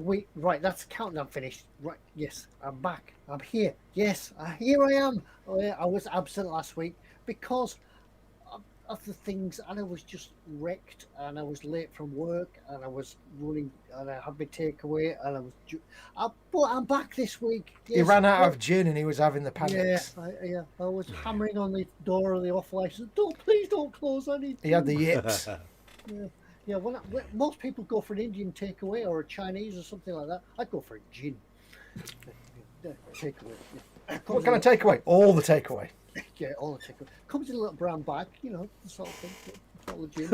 wait, right, that's the countdown finished. Right, yes, I'm back. I'm here. Yes, here I am. Oh, yeah, I was absent last week because of the things, and I was just wrecked, and I was late from work, and I was running, and I had my takeaway, and I was. But I'm back this week. Yes, he ran out of gin and he was having the panics. Yeah, I was hammering on the door of the off license. Please don't close. I need. He had the yips. Yeah. When most people go for an Indian takeaway or a Chinese or something like that, I'd go for a gin. Takeaway. Yeah. What kind of takeaway? All the takeaway. Yeah, all the takeaway. Comes in a little brown bag, the sort of thing. All the gin.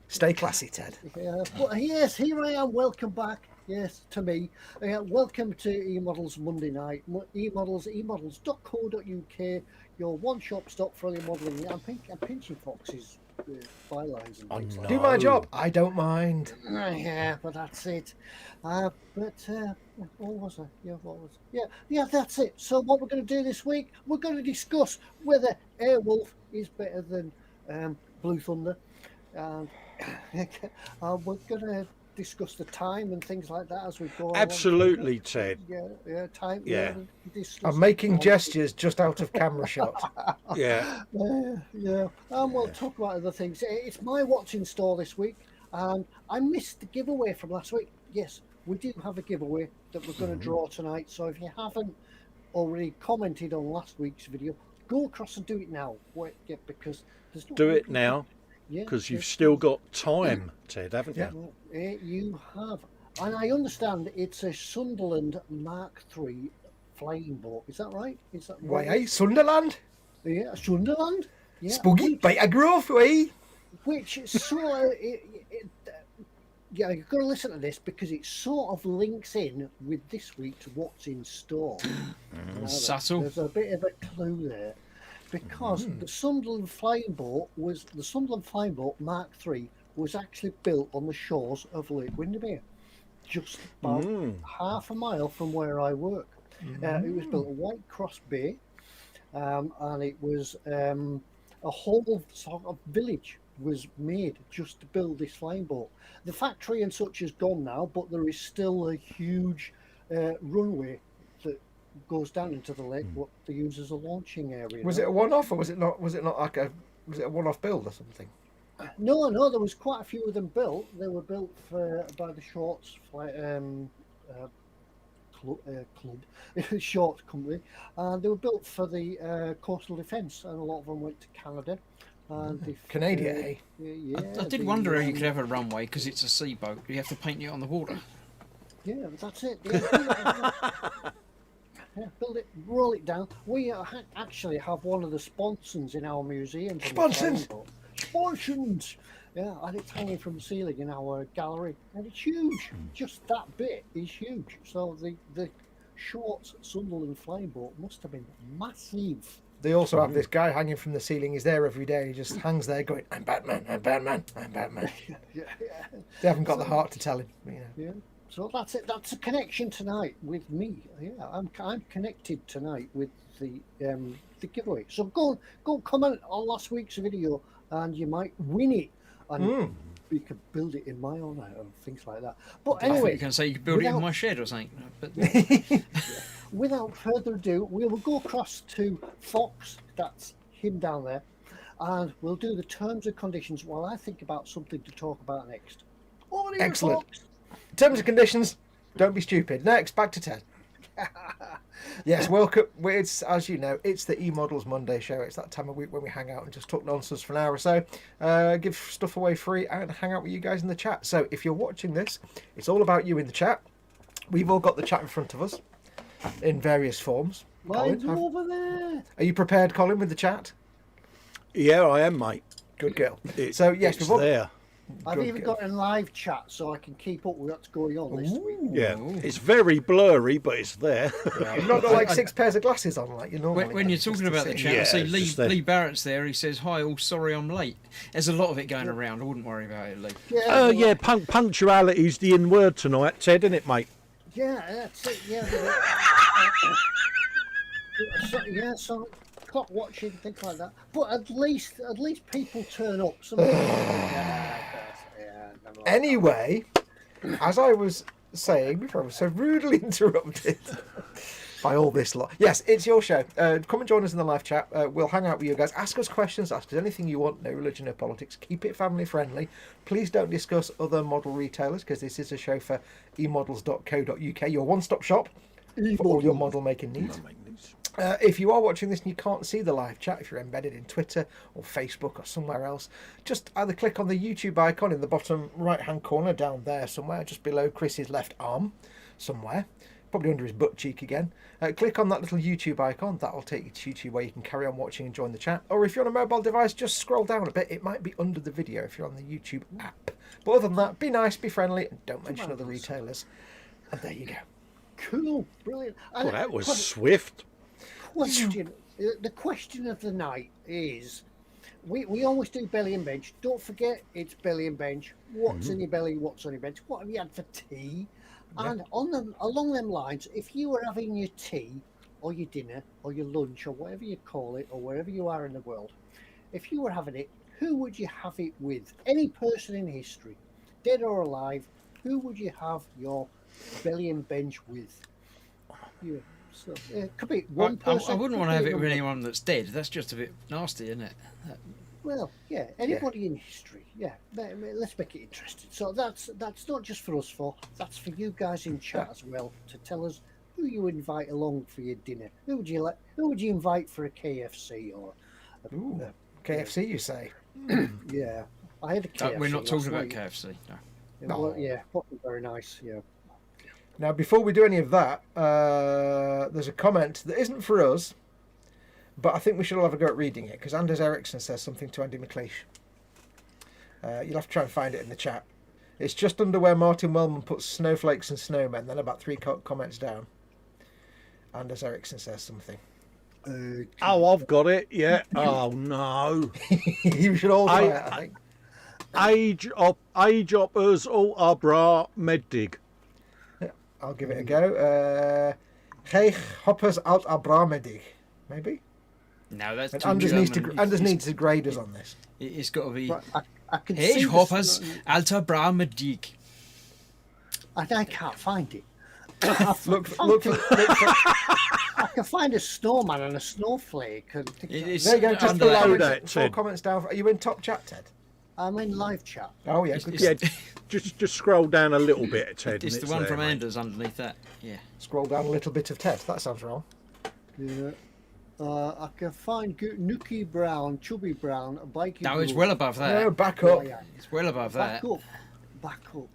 Stay classy, Ted. Yeah, but yes, here I am. Welcome back. Yes, to me. Welcome to eModels Monday night. eModels.co.uk. Your one-shop stop for all your modelling. I'm pinching Fox's bylines and things like Do my job. I don't mind. Yeah, but that's it. What was it? Yeah, what was it? Yeah, that's it. So what we're going to do this week, we're going to discuss whether Airwolf is better than Blue Thunder. And we're going to discuss the time and things like that as we go. Absolutely, Ted. Yeah, time. Yeah. I'm making gestures just out of camera shot. Yeah. Yeah. And we'll talk about other things. It's my watch in store this week, and I missed the giveaway from last week. Yes, we do have a giveaway that we're going to draw tonight. So if you haven't already commented on last week's video, go across and do it now. Because there's no Do it now. Because you've still got time, Ted, haven't you? You have. And I understand it's a Sunderland Mark III flying boat. Is that right? Why, Sunderland? Yeah, Sunderland. Yeah. Spooky Beta Grove, eh? Which sort of... you've got to listen to this because it sort of links in with this week's What's in Store. Subtle. There's a bit of a clue there. Because the Sunderland Flying Boat Mark III was actually built on the shores of Lake Windermere, just about half a mile from where I work. It was built at White Cross Bay, and it was a whole sort of village was made just to build this flying boat. The factory and such is gone now, but there is still a huge runway that goes down into the lake, what they use as a launching area. Was it a one-off, or was it not like was it a one-off build or something? No, there was quite a few of them built. They were built by the Shorts club, Shorts company, and they were built for the coastal defence, and a lot of them went to Canada. And Canada, eh? Yeah, I did wonder how you could have a runway because it's a sea boat. You have to paint it on the water. Yeah, that's it. Yeah, build it, roll it down. We actually have one of the sponsons in our museum. Sponsons? Yeah, and it's hanging from the ceiling in our gallery, and it's huge. Just that bit is huge. So the Shorts Sunderland flying boat must have been massive. They also have this guy hanging from the ceiling. He's there every day. He just hangs there going, "I'm Batman, I'm Batman, I'm Batman." Yeah. They haven't got the heart to tell him. Yeah. So that's it. That's a connection tonight with me. Yeah, I'm connected tonight with the giveaway. So go comment on last week's video, and you might win it, and you can build it in my honour and things like that. But anyway, you can say you could build it in my shed or something. But without further ado, we will go across to Foxx. That's him down there, and we'll do the terms and conditions while I think about something to talk about next. Over to you, Excellent. Foxx. Terms and conditions. Don't be stupid. Next, back to Ted. Yes, welcome. It's, as you know, it's the eModels Monday show. It's that time of week when we hang out and just talk nonsense for an hour or so, give stuff away free, and hang out with you guys in the chat. So if you're watching this, it's all about you in the chat. We've all got the chat in front of us in various forms. Mine's over there. Are you prepared, Colin, with the chat? Yeah, I am, mate. Good girl. So yes, it's there. I've even got a live chat so I can keep up with what's going on this week. Yeah, it's very blurry, but it's there. You've not got like 6 pairs of glasses on like you normally. when you're talking about the chat, I see Lee Barrett's there. He says, "Hi, all. Sorry, I'm late." There's a lot of it going around. I wouldn't worry about it, Lee. Yeah, punctuality's the in word tonight, Ted, isn't it, mate? Yeah, that's it. Yeah. So clock watching, things like that. But at least people turn up. Anyway, as I was saying before I was so rudely interrupted by all this lot. Yes, it's your show. Come and join us in the live chat. We'll hang out with you guys. Ask us questions. Ask us anything you want. No religion, no politics. Keep it family friendly. Please don't discuss other model retailers because this is a show for eModels.co.uk, your one-stop shop for all your model making needs. If you are watching this and you can't see the live chat, if you're embedded in Twitter or Facebook or somewhere else, just either click on the YouTube icon in the bottom right-hand corner down there somewhere, just below Chris's left arm somewhere, probably under his butt cheek again. Click on that little YouTube icon. That'll take you to YouTube where you can carry on watching and join the chat. Or if you're on a mobile device, just scroll down a bit. It might be under the video if you're on the YouTube app. But other than that, be nice, be friendly, and don't mention other retailers. And there you go. Cool, brilliant. And Well, that was swift. the question of the night is, we always do belly and bench. Don't forget, it's belly and bench. What's in your belly? What's on your bench? What have you had for tea? And along them lines, if you were having your tea or your dinner or your lunch or whatever you call it, or wherever you are in the world, if you were having it, who would you have it with? Any person in history, dead or alive, who would you have your belly and bench with? So, it could be one person. I wouldn't want to have it with anyone that's dead. That's just a bit nasty, isn't it? Well, yeah, anybody in history, yeah. Let's make it interesting. So that's not just for us four. That's for you guys in chat as well to tell us who you invite along for your dinner. Who would you invite for a KFC or? KFC, you say? Yeah, I had a KFC. We're not talking about night. KFC. No. Well, yeah, wasn't very nice. Yeah. Now, before we do any of that, there's a comment that isn't for us, but I think we should all have a go at reading it, because Anders Ericsson says something to Andy McLeish. You'll have to try and find it in the chat. It's just under where Martin Wellman puts snowflakes and snowmen, then about 3 comments down. Anders Ericsson says something. Oh, I've got it. Yeah. Oh no. You should all try it, I think. Age uppers all abra meddig. I'll give it a go. Hey, hoppers out abramedig, maybe. No, that's And too Anders German. needs to grade us on this. It's got to be. But I can Hey, see hoppers, alter Brahmadik. I can't find it. Look for I can find a snowman and a snowflake. And It's there you go. Just under below that, that. 4 Ted. comments down. Are you in top chat, Ted? I'm in live chat. Oh yeah, good. Yeah, just scroll down a little bit, Ted. It's and the one there, from mate. Anders underneath that. Yeah. Scroll down a little bit of Ted. That sounds wrong. Yeah. I can find Nookie Brown, Chubby Brown, Biking. No, it's well above that. No, back up. It's well above Back that. up. Back up.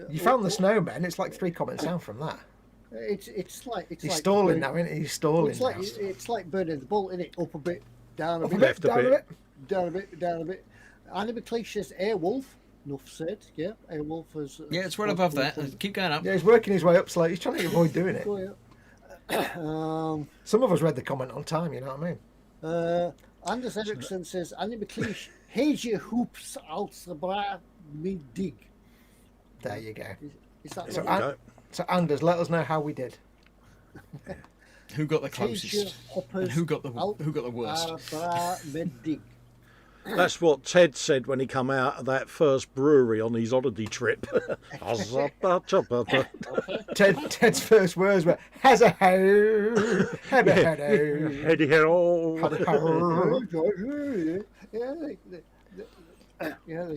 You found the snowman. It's like 3 comments down from that. It's like He's stalling now, isn't he? He's stalling It's like now. it's like burning the bolt, isn't it? Up a bit, down a Up bit, a bit, Left a down a bit. bit. down a bit, down a bit. Andy McLeish says Airwolf. Enough said. Yeah, Airwolf is. Yeah, it's well above that. Keep going up. Yeah, he's working his way up slowly. He's trying to avoid doing it. Oh, yeah. Some of us read the comment on time, you know what I mean? Anders Ericsson says Andy McLeish. Heje hoops algebra me dig. There you go. Is that So, right? So Anders, let us know how we did. Who got the Heje closest? hoppers And who got the worst? algebra me dig. That's what Ted said when he come out of that first brewery on his holiday trip. Ted's first words were "has a ho, have a ho." Heady ho.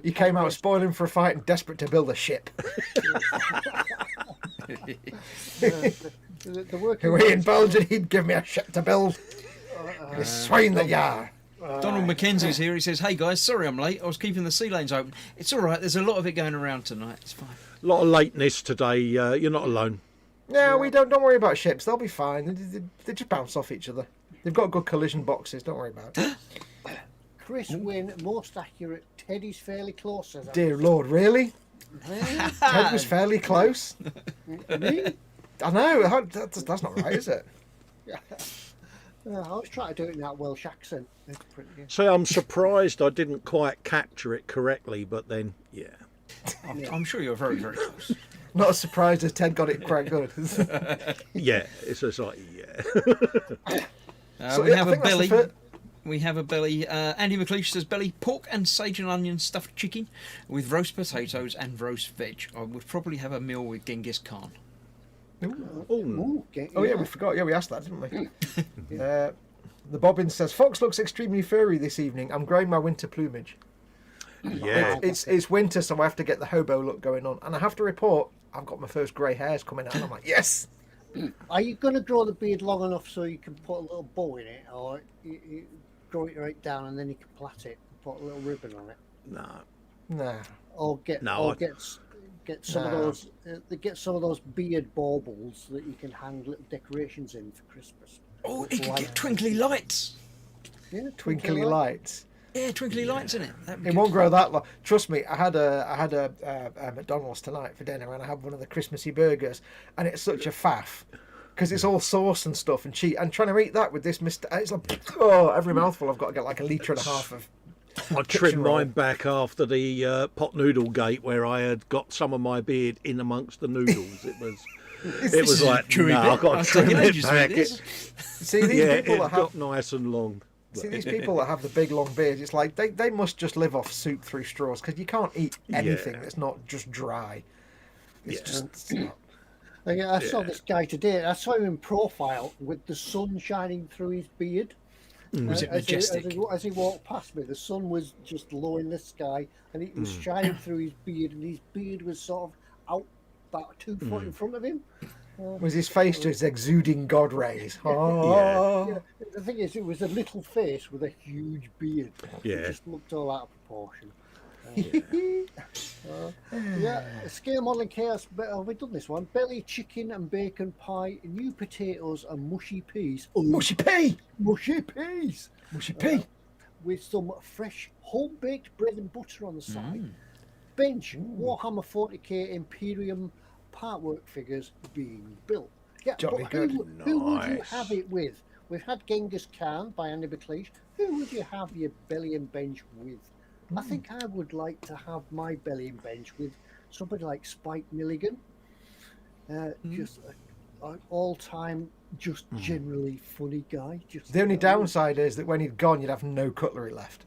He came out spoiling for a fight and desperate to build a ship. The We in Belgium, he'd give me a ship to build. The swine that you are. Donald Mackenzie's here. He says, "Hey guys, sorry I'm late. I was keeping the sea lanes open. It's all right. There's a lot of it going around tonight. It's fine." A lot of lateness today. You're not alone. No, we don't worry about ships. They'll be fine. They just bounce off each other. They've got good collision boxes. Don't worry about it. Chris Wynn, most accurate. Teddy's fairly close. Says Dear Lord, really? Andy. Ted was fairly close. Me? I know. That's not right, is it? I was trying to do it in that Welsh accent. It's pretty good. So I'm surprised I didn't quite capture it correctly, but then, yeah. I'm sure you're very, very close. Not as surprised as Ted got it quite good. Yeah, it's just like, yeah. So, We yeah, have I a think that's belly. the We have a belly. Andy McLeish says belly pork and sage and onion stuffed chicken with roast potatoes and roast veg. I would probably have a meal with Genghis Khan. Ooh, Oh yeah, we forgot. Yeah, we asked that, didn't we? The Bobbin says Fox looks extremely furry this evening. I'm growing my winter plumage. Yeah. It's winter, so I have to get the hobo look going on, and I have to report I've got my first grey hairs coming out. And I'm like, yes. Are you going to grow the beard long enough so you can put a little bow in it, or you grow it right down and then you can plait it and put a little ribbon on it? No. Or get some of those get some of those beard baubles that you can hang little decorations in for Christmas. Oh, you could get twinkly lights. Yeah, Twinkly lights. Yeah, twinkly lights in it. It won't grow that long. Trust me, I had a McDonald's tonight for dinner, and I had one of the Christmassy burgers, and it's such a faff because it's all sauce and stuff and cheese. And trying to eat that with this it's like, oh, every mouthful I've got to get like a litre and a half of. I trimmed mine back after the pot noodle gate where I had got some of my beard in amongst the noodles. It was like, no, I've got to trim it back. See, these people that got nice and long. See, these people that have the big long beards, it's like they must just live off soup through straws because you can't eat anything that's not just dry. It's not. I saw this guy today. I saw him in profile with the sun shining through his beard. Was it majestic? As he walked past me, the sun was just low in the sky, and it was shining through his beard, and his beard was sort of out about 2 foot in front of him. Was his face just exuding God rays? Yeah. The thing is, it was a little face with a huge beard. Yeah. It just looked all out of proportion. Scale modelling chaos. Have we done this one? Belly chicken and bacon pie, new potatoes and mushy peas. Oh, mushy pea! Mushy peas! Mushy pea! With some fresh home baked bread and butter on the side. Bench Warhammer 40k Imperium partwork figures being built. Yeah, Jolly but good. Who would you have it with? We've had Genghis Khan by Andy McLeish. Who would you have your belly and bench with? I think I would like to have my belly and bench with somebody like Spike Milligan. Just an all-time, just generally funny guy. Just The only downside is that when he'd gone, you'd have no cutlery left.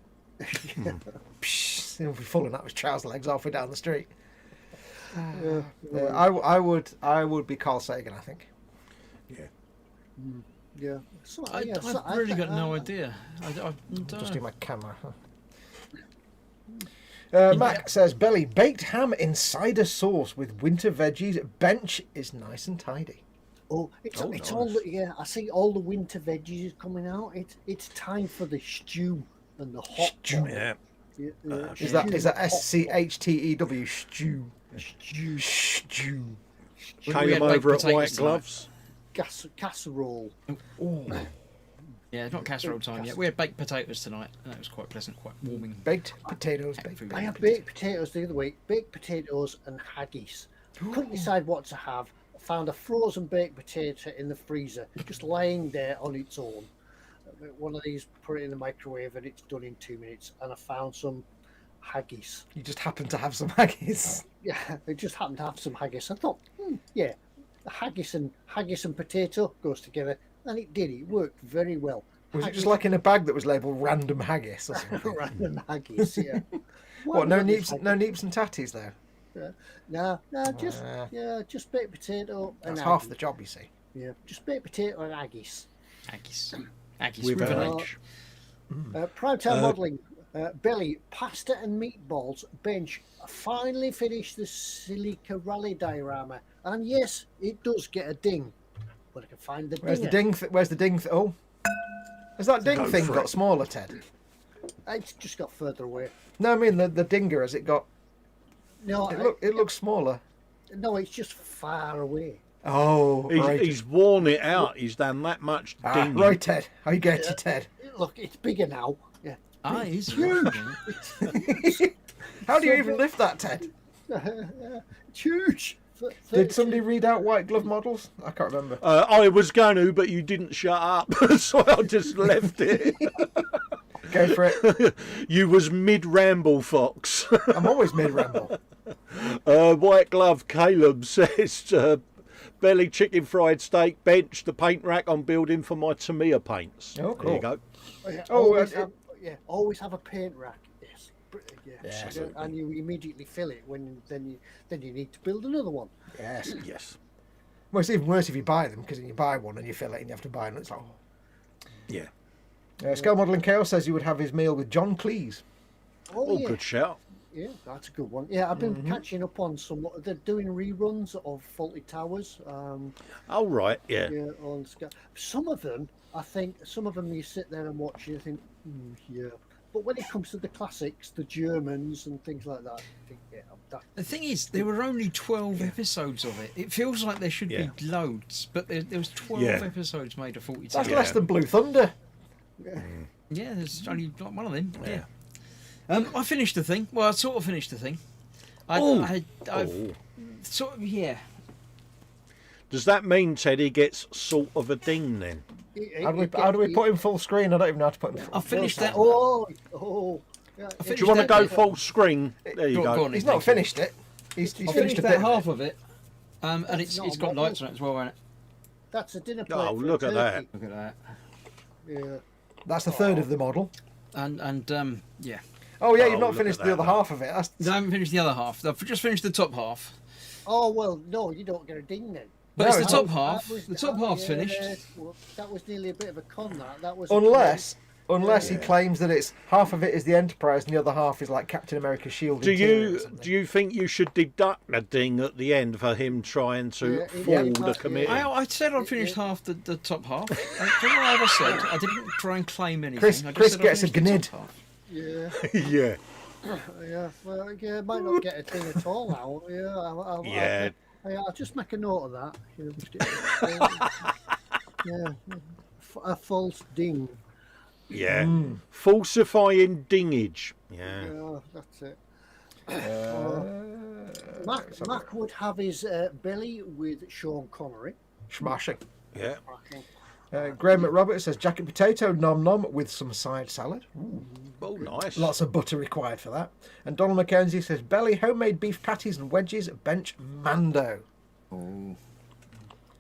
He'll be falling out his trouser legs halfway down the street. I would be Carl Sagan, I think. Yeah. I've really got no idea. I Just do my camera. Mac says, Belly, baked ham in cider sauce with winter veggies. Bench is nice and tidy. Oh, it's all I see all the winter veggies is coming out. It's time for the stew and the hot Stew. Yeah. Is that SCHTEW? Stew. Stew. Caleb over at White Gloves. Casserole. Ooh. Yeah, it's not casserole time yet. We had baked potatoes tonight, and that was quite pleasant, quite warming. Baked potatoes. I had baked potatoes the other week. Baked potatoes and haggis. Couldn't decide what to have. Found a frozen baked potato in the freezer, just laying there on its own. One of these, put it in the microwave, and it's done in 2 minutes. And I found some haggis. You just happen to have some haggis. Yeah, I just happened to have some haggis. I thought, yeah, the haggis and potato goes together, and it did. It worked very well. Was it just like in a bag that was labelled random haggis or something? Random haggis, yeah. What? No neeps and tatties though. No, just baked potato. That's and half haggis. the job, you see. Yeah, just baked potato and haggis. Haggis With with an an H. Primetime modelling. Belly, pasta and meatballs. Bench, finally finished the Silica Rally diorama. And yes, it does get a ding. But I can find the Where's dinger. Where's the ding? Oh, has that ding thing got smaller, Ted? It's just got further away. No, I mean the dinger. Has it got? No, It looks smaller. No, it's just far away. Oh, right. He's worn it out. He's done that much dinging. Right, Ted. I get you, Ted. Look, it's bigger now. Yeah. He's huge. How do you even lift that, Ted? It's huge. Did somebody read out White Glove Models? I can't remember. I was going to, but you didn't shut up, so I just left it. Go for it. You was mid-ramble, Fox. I'm always mid-ramble. White Glove Caleb says, belly chicken fried steak, bench, the paint rack I'm building for my Tamiya paints. Oh, There cool. you go. Always have a paint rack. Yes. Yes. And you immediately fill it when then you need to build another one. Yes. Yes. Well, it's even worse if you buy them, because then you buy one and you fill it and you have to buy another. It's like, Yeah. Scale Modelling Chaos says you would have his meal with John Cleese. Oh, good shout. Yeah, that's a good one. Yeah, I've been catching up on some. They're doing reruns of Faulty Towers. Oh, right, yeah. Yeah, on Sky. Some of them, I think, you sit there and watch, you think, yeah. But when it comes to the classics, the Germans and things like that, I think, yeah, The thing is, there were only 12 episodes of it. It feels like there should Yeah. be loads, but there was 12 episodes made of 42. That's less than Blue Thunder. Yeah, there's only like one of them. Yeah. I finished the thing. Well, I sort of finished the thing. I've sort of, yeah. Does that mean Teddy gets sort of a ding then? How do we put him full screen? I don't even know how to put him full I finished that. Yeah, Do you want to go full screen? There you go. He's not finished it. He's I finished finished a that bit half of of it. And That's it's not got a lights model. on it as well, hasn't it? That's a dinner plate. Oh, for a look at that. turkey. Look at that. Yeah. That's the third of the model. And yeah. Oh yeah, you've Oh, not look finished at the that other now. half of it. That's... I haven't finished the other half. I've just finished the top half. Oh well, no, you don't get a ding then. But No, it's the it's top not. half. The top half's finished. Well, that was nearly a bit of a con. That was Unless he claims that it's half of it is the Enterprise and the other half is like Captain America's shield. Do interior or you something. think you should deduct a ding at the end for him trying to Yeah, fool the yeah. committee? I said I'd finished half the top half. That's all I ever said. I didn't try and claim anything. Chris- I just Chris said I gets a finished the top gnid. half. Yeah, Yeah. yeah. Well, yeah, might not get a ding at all now. Yeah, I'll just make a note of that. Yeah, a false ding. Yeah. Falsifying dingage. Yeah. Yeah, that's it. Mac would have his belly with Sean Connery. Smashing. Yeah. Graham McRoberts says jacket potato nom nom with some side salad. Oh, nice. Lots of butter required for that. And Donald Mackenzie says belly, homemade beef patties and wedges, bench mando.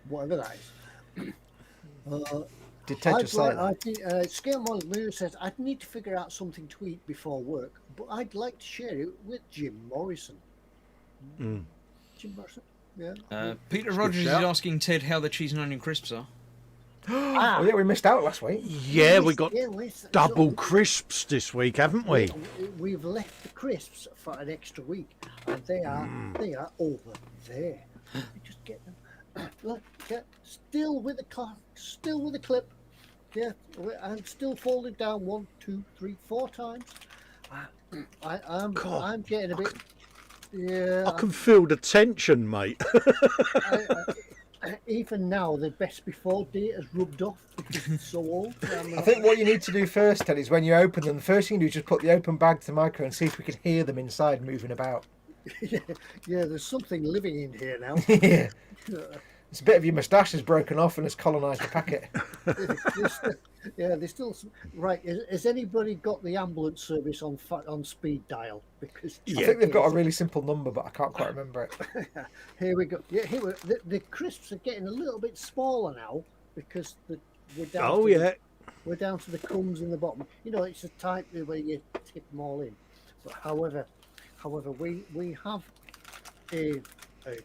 Whatever that is. Did Ted just say that? I think Scale Model Mirror says I'd need to figure out something to eat before work, but I'd like to share it with Jim Morrison. Jim Morrison, yeah. Peter Rogers is shout. asking Ted how the cheese and onion crisps are. Oh yeah, we missed out last week. Yeah, we got Yeah, double crisps this week, haven't we? We've left the crisps for an extra week, and they are over there. You just get them. Look, yeah, still with the clip. Yeah, and still folded down 1, 2, 3, 4 times. I'm getting a bit. Yeah. I can feel the tension, mate. Even now, the best before date has rubbed off because it's so old. I think what you need to do first, Ted, is when you open them, the first thing you do is just put the open bag to the micro and see if we can hear them inside moving about. yeah, there's something living in here now. Yeah. It's a bit of your moustache has broken off and has colonised the packet. There's still right. Has anybody got the ambulance service on speed dial? Because I think they've got a really simple number, but I can't quite remember it. Here we go. Yeah, the crisps are getting a little bit smaller now because we're down. Oh, to yeah. We're down to the crumbs in the bottom. You know, it's a type where you tip them all in. But however, we have a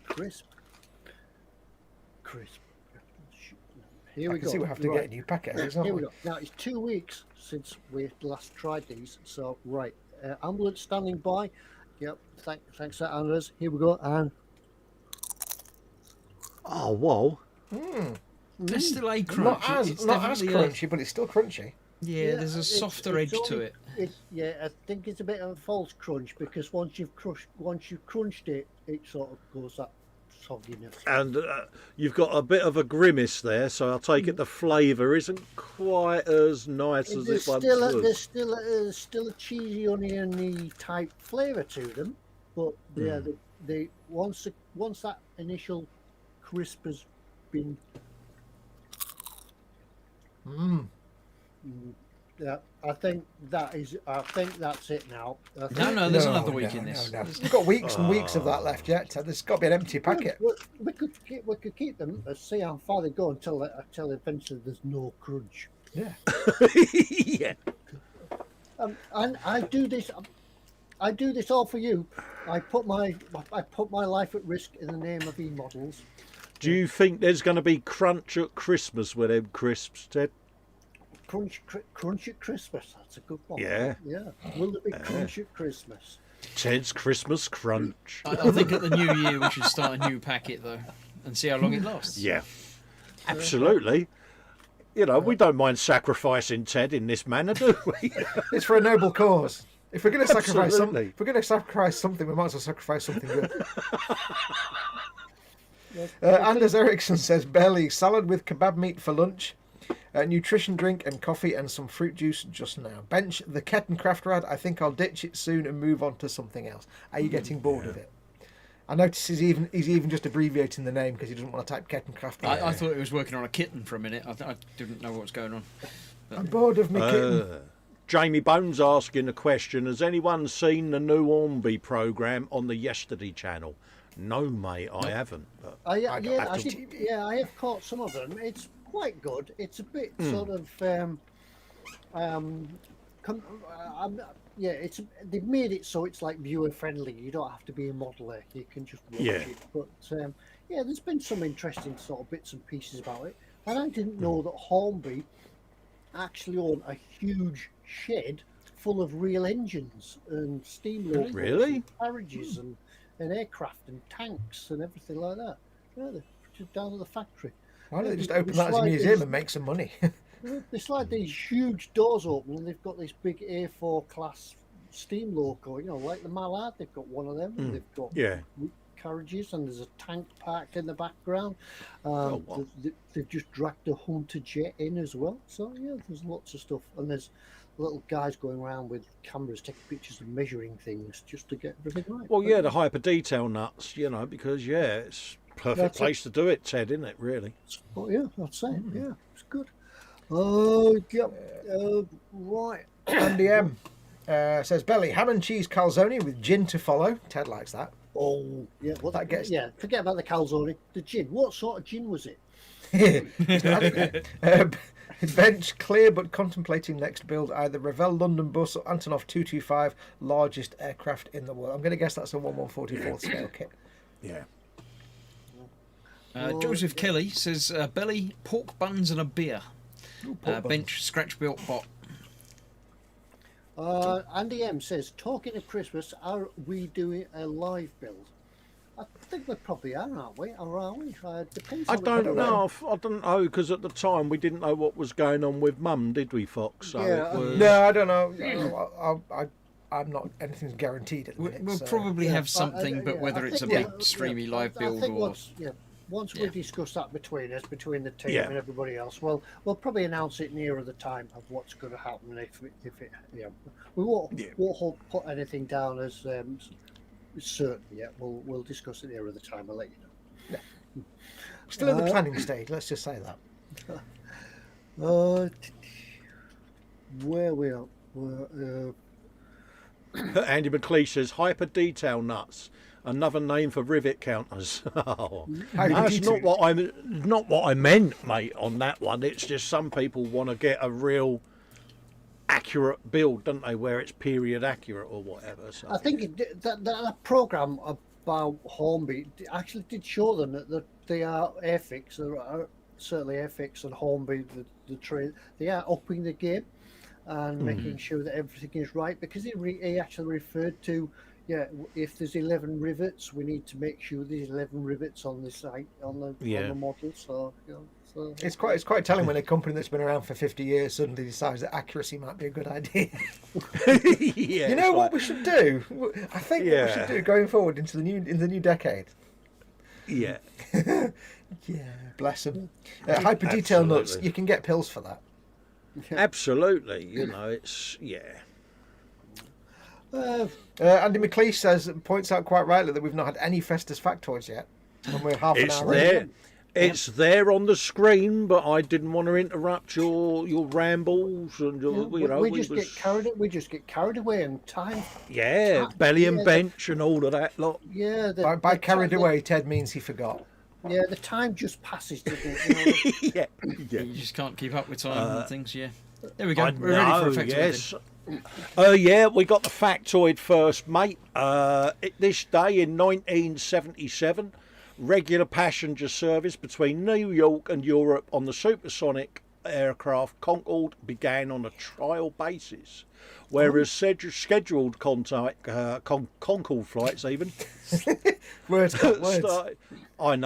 crisp. Here we go. See, we have to get a new packet. Here we go. Now it's 2 weeks since we last tried these. So right, ambulance standing by. Yep. Thanks, Anders. Here we go. And Oh, whoa. There's still a crunch. Not as It's crunchy, definitely but it's still crunchy. Yeah, there's a softer edge to it. I think it's a bit of a false crunch because once you've crunched it, it sort of goes that sogginess. And you've got a bit of a grimace there, so I take it the flavour isn't quite as nice as it once was. There's still a cheesy oniony type flavour to them, but they once that initial crisp has been Yeah, I think that's it now. No, there's another week in this. No. We've got weeks and weeks of that left yet. There's got to be an empty packet. We could keep them and see how far they go until eventually there's no crunch. Yeah. Yeah. And I do this all for you. I put my life at risk in the name of eModels. Do you think there's going to be crunch at Christmas with them crisps, Ted? Crunch at Christmas. That's a good one. Yeah. Yeah. Will there be crunch at Christmas? Ted's Christmas crunch. I think at the new year we should start a new packet though, and see how long it lasts. Yeah. Absolutely. You know, we don't mind sacrificing Ted in this manner, do we? It's for a noble cause. If we're going to sacrifice Absolutely. something, we might as well sacrifice something good. Anders Eriksson says, belly salad with kebab meat for lunch, nutrition drink and coffee and some fruit juice just now. Bench the Kettencraft rad. I think I'll ditch it soon and move on to something else. Are you getting bored of it? I notice he's even just abbreviating the name because he doesn't want to type Kettencraft. I thought he was working on a kitten for a minute. I didn't know what was going on. I'm bored of me kitten. Jamie Bones asking a question. Has anyone seen the new Hornby programme on the Yesterday channel? No, mate, I haven't. But I have caught some of them. It's quite good. It's a bit sort of they've made it so it's like viewer friendly. You don't have to be a modeler. You can just watch it. But there's been some interesting sort of bits and pieces about it. And I didn't know that Hornby actually own a huge shed full of real engines and steam locos and carriages and aircraft and tanks and everything like that. Yeah, they're just down at the factory. Why don't they just open that as a museum and make some money? They slide these huge doors open and they've got this big A4 class steam loco, like the Mallard. They've got one of them. And they've got carriages and there's a tank parked in the background. They've just dragged a Hunter jet in as well. So there's lots of stuff, and there's little guys going around with cameras taking pictures and measuring things just to get everything right. Well, the hyper detail nuts, because it's perfect place to do it, Ted, isn't it? Really? Oh yeah, that's it. Yeah, it's good. Right. Andy M says, belly ham and cheese calzone with gin to follow. Ted likes that. Oh yeah, what that gets. Yeah, forget about the calzone. The gin. What sort of gin was it? Bench clear but contemplating next build, either Revell London bus or Antonov 225, largest aircraft in the world. I'm going to guess that's a 1/144th scale kit. Yeah. Joseph Kelly says, belly, pork buns and a beer. Bench scratch built bot. Andy M says, talking of Christmas, are we doing a live build? I think we probably are, aren't we? Or are we? Depends. I don't know. I don't know, because at the time we didn't know what was going on with Mum, did we, Fox? So no, I don't know. I'm not. Anything's guaranteed at the minute. We'll probably have something, but whether it's a big streamy live build or. Once we discuss that between us, between the team and everybody else, we'll probably announce it nearer the time of what's going to happen. If it, we won't put anything down as certain yet. We'll discuss it nearer the time. I'll let you know. Yeah. Still in the planning stage. Let's just say that. Where we are. Andy McLeish says, hyper detail nuts. Another name for rivet counters. That's not what I meant, mate, on that one. It's just some people want to get a real accurate build, don't they, where it's period accurate or whatever. So. I think that program about Hornby actually did show them that they are Airfix, certainly Airfix and Hornby, the train, they are upping the game and making sure that everything is right, because he actually referred to, if there's 11 rivets, we need to make sure there's 11 rivets on the site, on the model. So, so it's quite telling when a company that's been around for 50 years suddenly decides that accuracy might be a good idea. You know what we should do? I think what we should do going forward into the new decade. Yeah. Bless them. Hyper detail nuts. You can get pills for that. Absolutely. It's Andy McLeish points out quite rightly that we've not had any Festus factoids yet, and we're half an hour in. It's there on the screen, but I didn't want to interrupt your rambles and We just get carried away in time. Yeah, belly and bench and all of that lot. Yeah, By carried away, Ted means he forgot. Yeah, the time just passes, doesn't it? Yeah. You just can't keep up with time and things. Yeah. There we go. I We're ready for a factoid. yes. Yeah, we got the factoid first, mate. This day in 1977, regular passenger service between New York and Europe on the supersonic aircraft Concorde began on a trial basis, whereas scheduled Concorde flights even Words. started on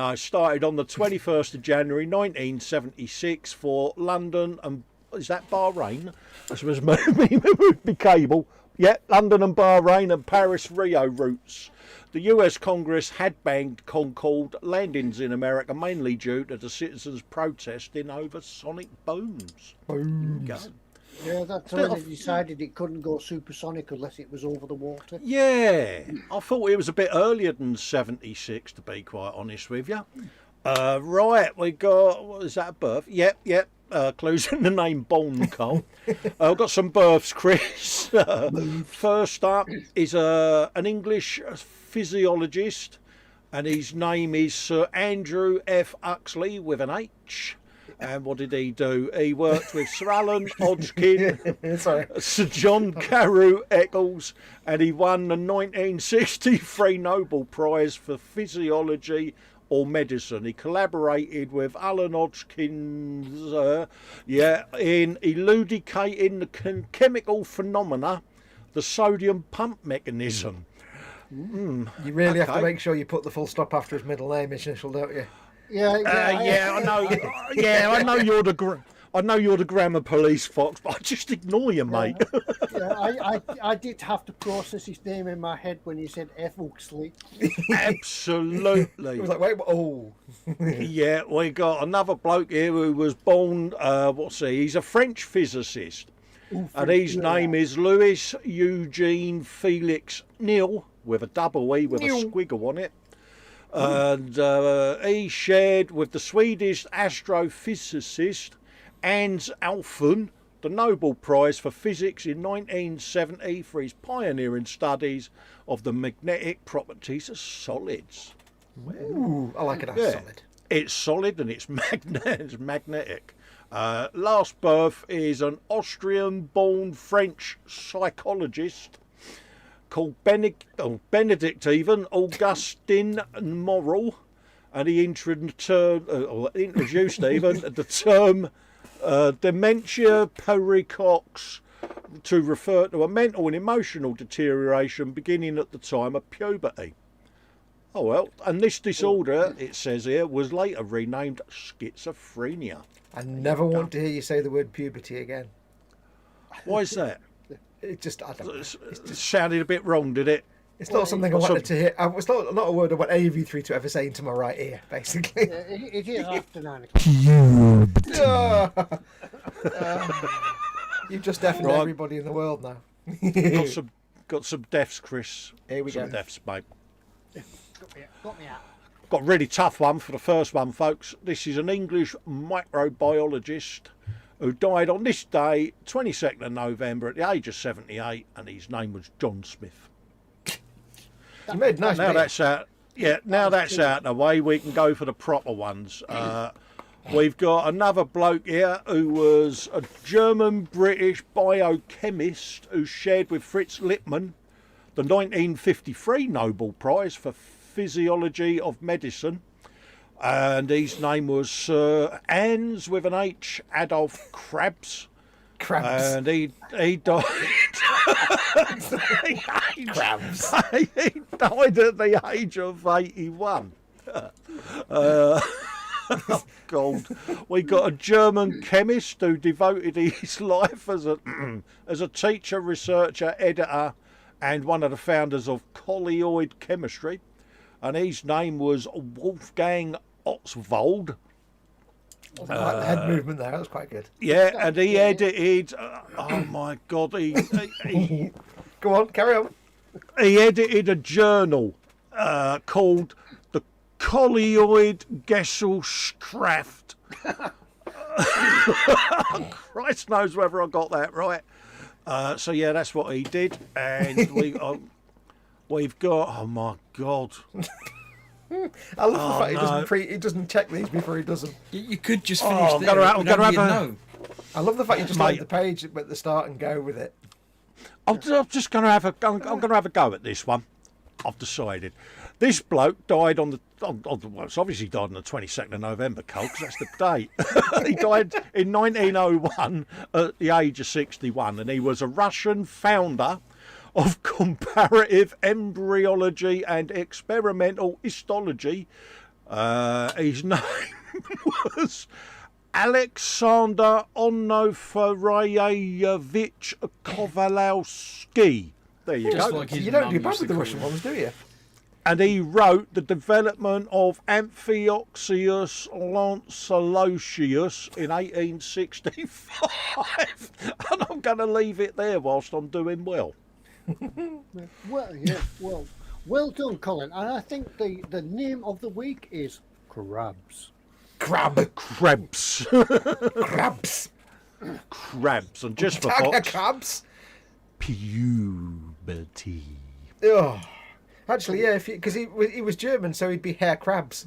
the 21st of January 1976 for London and is that Bahrain? This was the cable. Yeah, London and Bahrain and Paris Rio routes. The US Congress had banned Concorde landings in America mainly due to the citizens protesting over sonic booms. Yeah, that's when they decided it couldn't go supersonic unless it was over the water. Yeah, I thought it was a bit earlier than 76, to be quite honest with you. Right, we got, what is that, a birth? Yep. Clues in the name Bond, Cole. I've got some births, Chris. First up is an English physiologist, and his name is Sir Andrew F. Huxley with an H. And what did he do? He worked with Sir Alan Hodgkin, Sir John Carew Eccles, and he won the 1963 Nobel Prize for Physiology or Medicine. He collaborated with Alan Hodgkins in elucidating the chemical phenomena, the sodium pump mechanism. You really have to make sure you put the full stop after his middle name initial, don't you? Yeah, I know. I know you're the grammar police, Fox, but I just ignore you, mate. I did have to process his name in my head when he said F. Huxley. Absolutely. I was like, wait, oh. Yeah, we got another bloke here who was born, he's a French physicist. And his name is Louis Eugene Felix Neil, with a double E with a squiggle on it. And he shared with the Swedish astrophysicist Hans Alfvén the Nobel Prize for Physics in 1970 for his pioneering studies of the magnetic properties of solids. Ooh, I like it as solid. It's solid and it's magnetic. Last birth is an Austrian-born French psychologist called Benedict Augustin Morel, and he introduced even the term dementia pericox to refer to a mental and emotional deterioration beginning at the time of puberty. Oh well, and this disorder, it says here, was later renamed schizophrenia. I never want to hear you say the word puberty again. Why is that? It just, I don't know. It sounded a bit wrong, did it? It's not something I wanted to hear. It's not a word I want any of you three to ever say into my right ear, basically. It is after 9 o'clock. You've just deafened everybody in the world now. got some deaths, Chris. Here we go. Some deaths, mate. Got me out. Got a really tough one for the first one, folks. This is an English microbiologist who died on this day, 22nd of November, at the age of 78, and his name was John Smith. You made nice. Now that's out. Yeah, now that's out of the way, we can go for the proper ones. We've got another bloke here who was a German-British biochemist who shared with Fritz Lippmann the 1953 Nobel Prize for Physiology of Medicine. And his name was Sir Hans with an H, Adolf Krabs. And he died. Krabs. He died at the age of 81. God. We got a German chemist who devoted his life as a teacher, researcher, editor, and one of the founders of colloid chemistry. And his name was Wolfgang Ostwald. I like the head movement there. That was quite good. Yeah, and he edited. Oh my God! He Go on, carry on. He edited a journal called the Colloid Gesellschaft. Christ knows whether I got that right. So yeah, that's what he did, and we've got. Oh my God! I love the fact he doesn't check these before he does them. You could just finish I'm there. gonna have a. No. I love the fact you just load the page at the start and go with it. I'm just gonna have a. I'm gonna have a go at this one. I've decided. This bloke died on the. Well, it's obviously died on the 22nd of November, Cole, because that's the date. He died in 1901 at the age of 61, and he was a Russian founder of comparative embryology and experimental histology. His name was Alexander Onofrievich Kovalevsky. There you Just go. like his You don't mum do bad used with to the call Russian him. ones, do you? And he wrote the development of Amphioxus lanceolatius in 1865. And I'm going to leave it there whilst I'm doing well. Well, yeah, well done, Colin. And I think the name of the week is crabs. Krebs. Crabs. Crabs. And just for Tiger Foxx, crabs. puberty. Oh. Actually, yeah, because he was German, so he'd be Herr Krabs.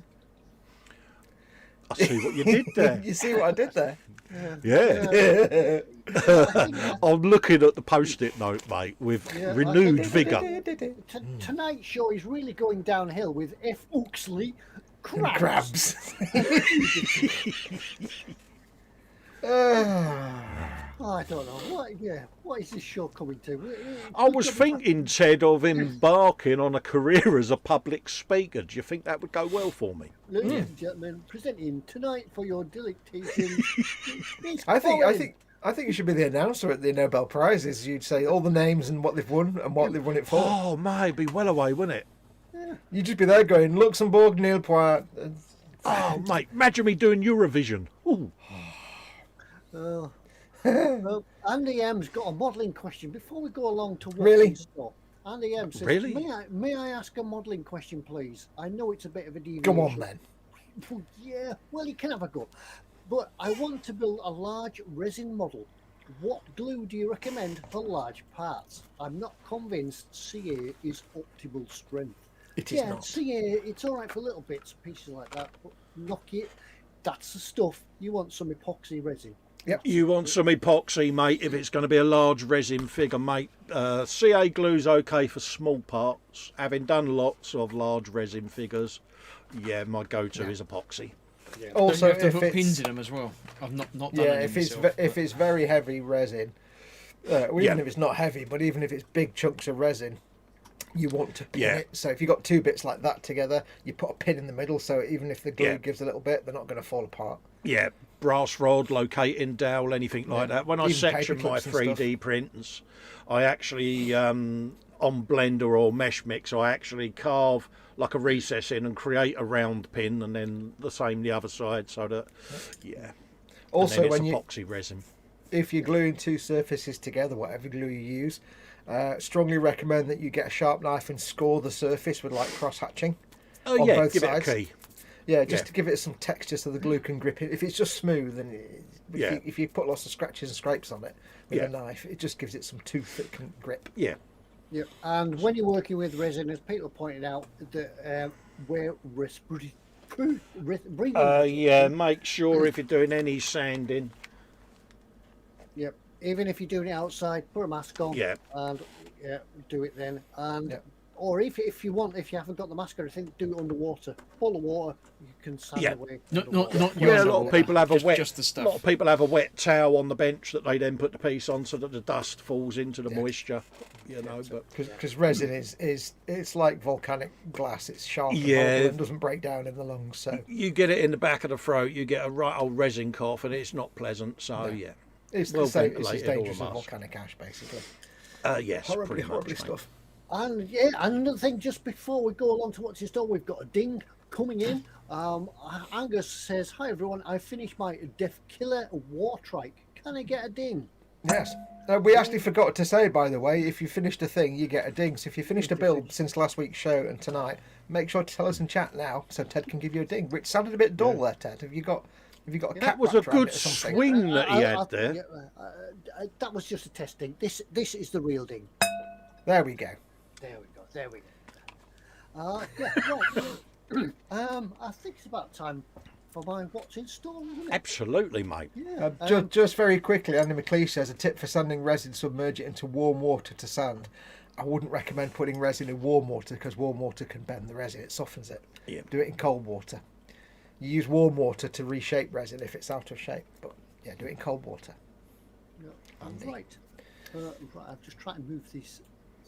I see what you did there. You see what I did there? Yeah. I'm looking at the post-it note, mate, with renewed vigour. Tonight's show is really going downhill with F. Oxley crabs. I don't know. What is this show coming to? I was thinking, Ted, of embarking on a career as a public speaker. Do you think that would go well for me? Ladies and gentlemen, presenting tonight for your delectation. I think you should be the announcer at the Nobel Prizes. You'd say all the names and what they've won and what they've won it for. Oh, mate, it'd be well away, wouldn't it? You'd just be there going, Luxembourg, Neil Poir. Oh, mate, imagine me doing Eurovision. Ooh. Well, Andy M's got a modelling question before we go along to what's Really? in stock. Andy M says, Really? may I ask a modelling question, please? I know it's a bit of a deviation. Go on then. Yeah, well, you can have a go. But I want to build a large resin model. What glue do you recommend for large parts? I'm not convinced CA is optimal strength. It is not. CA, it's all right for little bits, pieces like that, but knock it. That's the stuff. You want some epoxy resin. Yep. You want some epoxy, mate, if it's going to be a large resin figure, mate. CA glue's okay for small parts. Having done lots of large resin figures, yeah, my go-to is epoxy. Yeah. Also, Don't you have to if put pins it's in them as well. I've not done yeah, it if it's myself, if it's very heavy resin, even Yeah. if it's not heavy, but even if it's big chunks of resin, you want to pin Yeah. it. So if you got two bits like that together, you put a pin in the middle. So even if the glue Yeah. gives a little bit, they're not going to fall apart. Yeah, brass rod, locating dowel, anything like that. When I Even section paper my clips and stuff. 3D prints, I actually, on Blender or Mesh Mix, I actually carve like a recess in and create a round pin, and then the same the other side, so that, yeah. Also, and then when it's you epoxy resin. if you're gluing two surfaces together, whatever glue you use, strongly recommend that you get a sharp knife and score the surface with like cross hatching. Oh on yeah, both give sides. it a key. Yeah, just Yeah. to give it some texture so the glue can grip it. If it's just smooth and if you put lots of scratches and scrapes on it with Yeah. a knife, it just gives it some tooth grip. Yeah. Yeah, and when you're working with resin, as Peter pointed out, where breathing. Yeah, make sure if you're doing any sanding. Yep. Even if you're doing it outside, put a mask on. Yeah. And do it then. And Yeah. or if you want, if you haven't got the mask or anything, do it underwater. Full of water, you can sand Yeah. away. Not underwater. Yeah, yours, a lot of Oliver. people have a wet. Just the A stuff. lot of people have a wet towel on the bench that they then put the piece on, so that the dust falls into the moisture. You know, but Because resin is it's like volcanic glass. It's sharp and Yeah. horrible and doesn't break down in the lungs. So you get it in the back of the throat, you get a right old resin cough, and it's not pleasant. So yeah, it's well the same. It's as ventilated, all dangerous a as must. volcanic ash, basically. Yes, Horribly, pretty much. horribly mate. stuff. And yeah, and another thing, just before we go along to what's in store, we've got a ding coming in. Angus says, "Hi everyone, I finished my Def Killer War Trike. Can I get a ding?" Yes. We actually forgot to say, by the way, if you finished a thing, you get a ding. So if you finished a build since last week's show and tonight, make sure to tell us in chat now, so Ted can give you a ding. Which sounded a bit dull there, Ted. Have you got a cat That was a wrapped around good it or something? swing that he had there. That was just a testing. This is the real ding. There we go. There we go. I think it's about time for my what's in store, isn't it? Absolutely, mate. Yeah. Just very quickly, Andy McLeish says, a tip for sanding resin: submerge it into warm water to sand. I wouldn't recommend putting resin in warm water because warm water can bend the resin. It softens it. Yeah. Do it in cold water. You use warm water to reshape resin if it's out of shape. But yeah, do it in cold water. Yeah. Right. I'm just trying to move this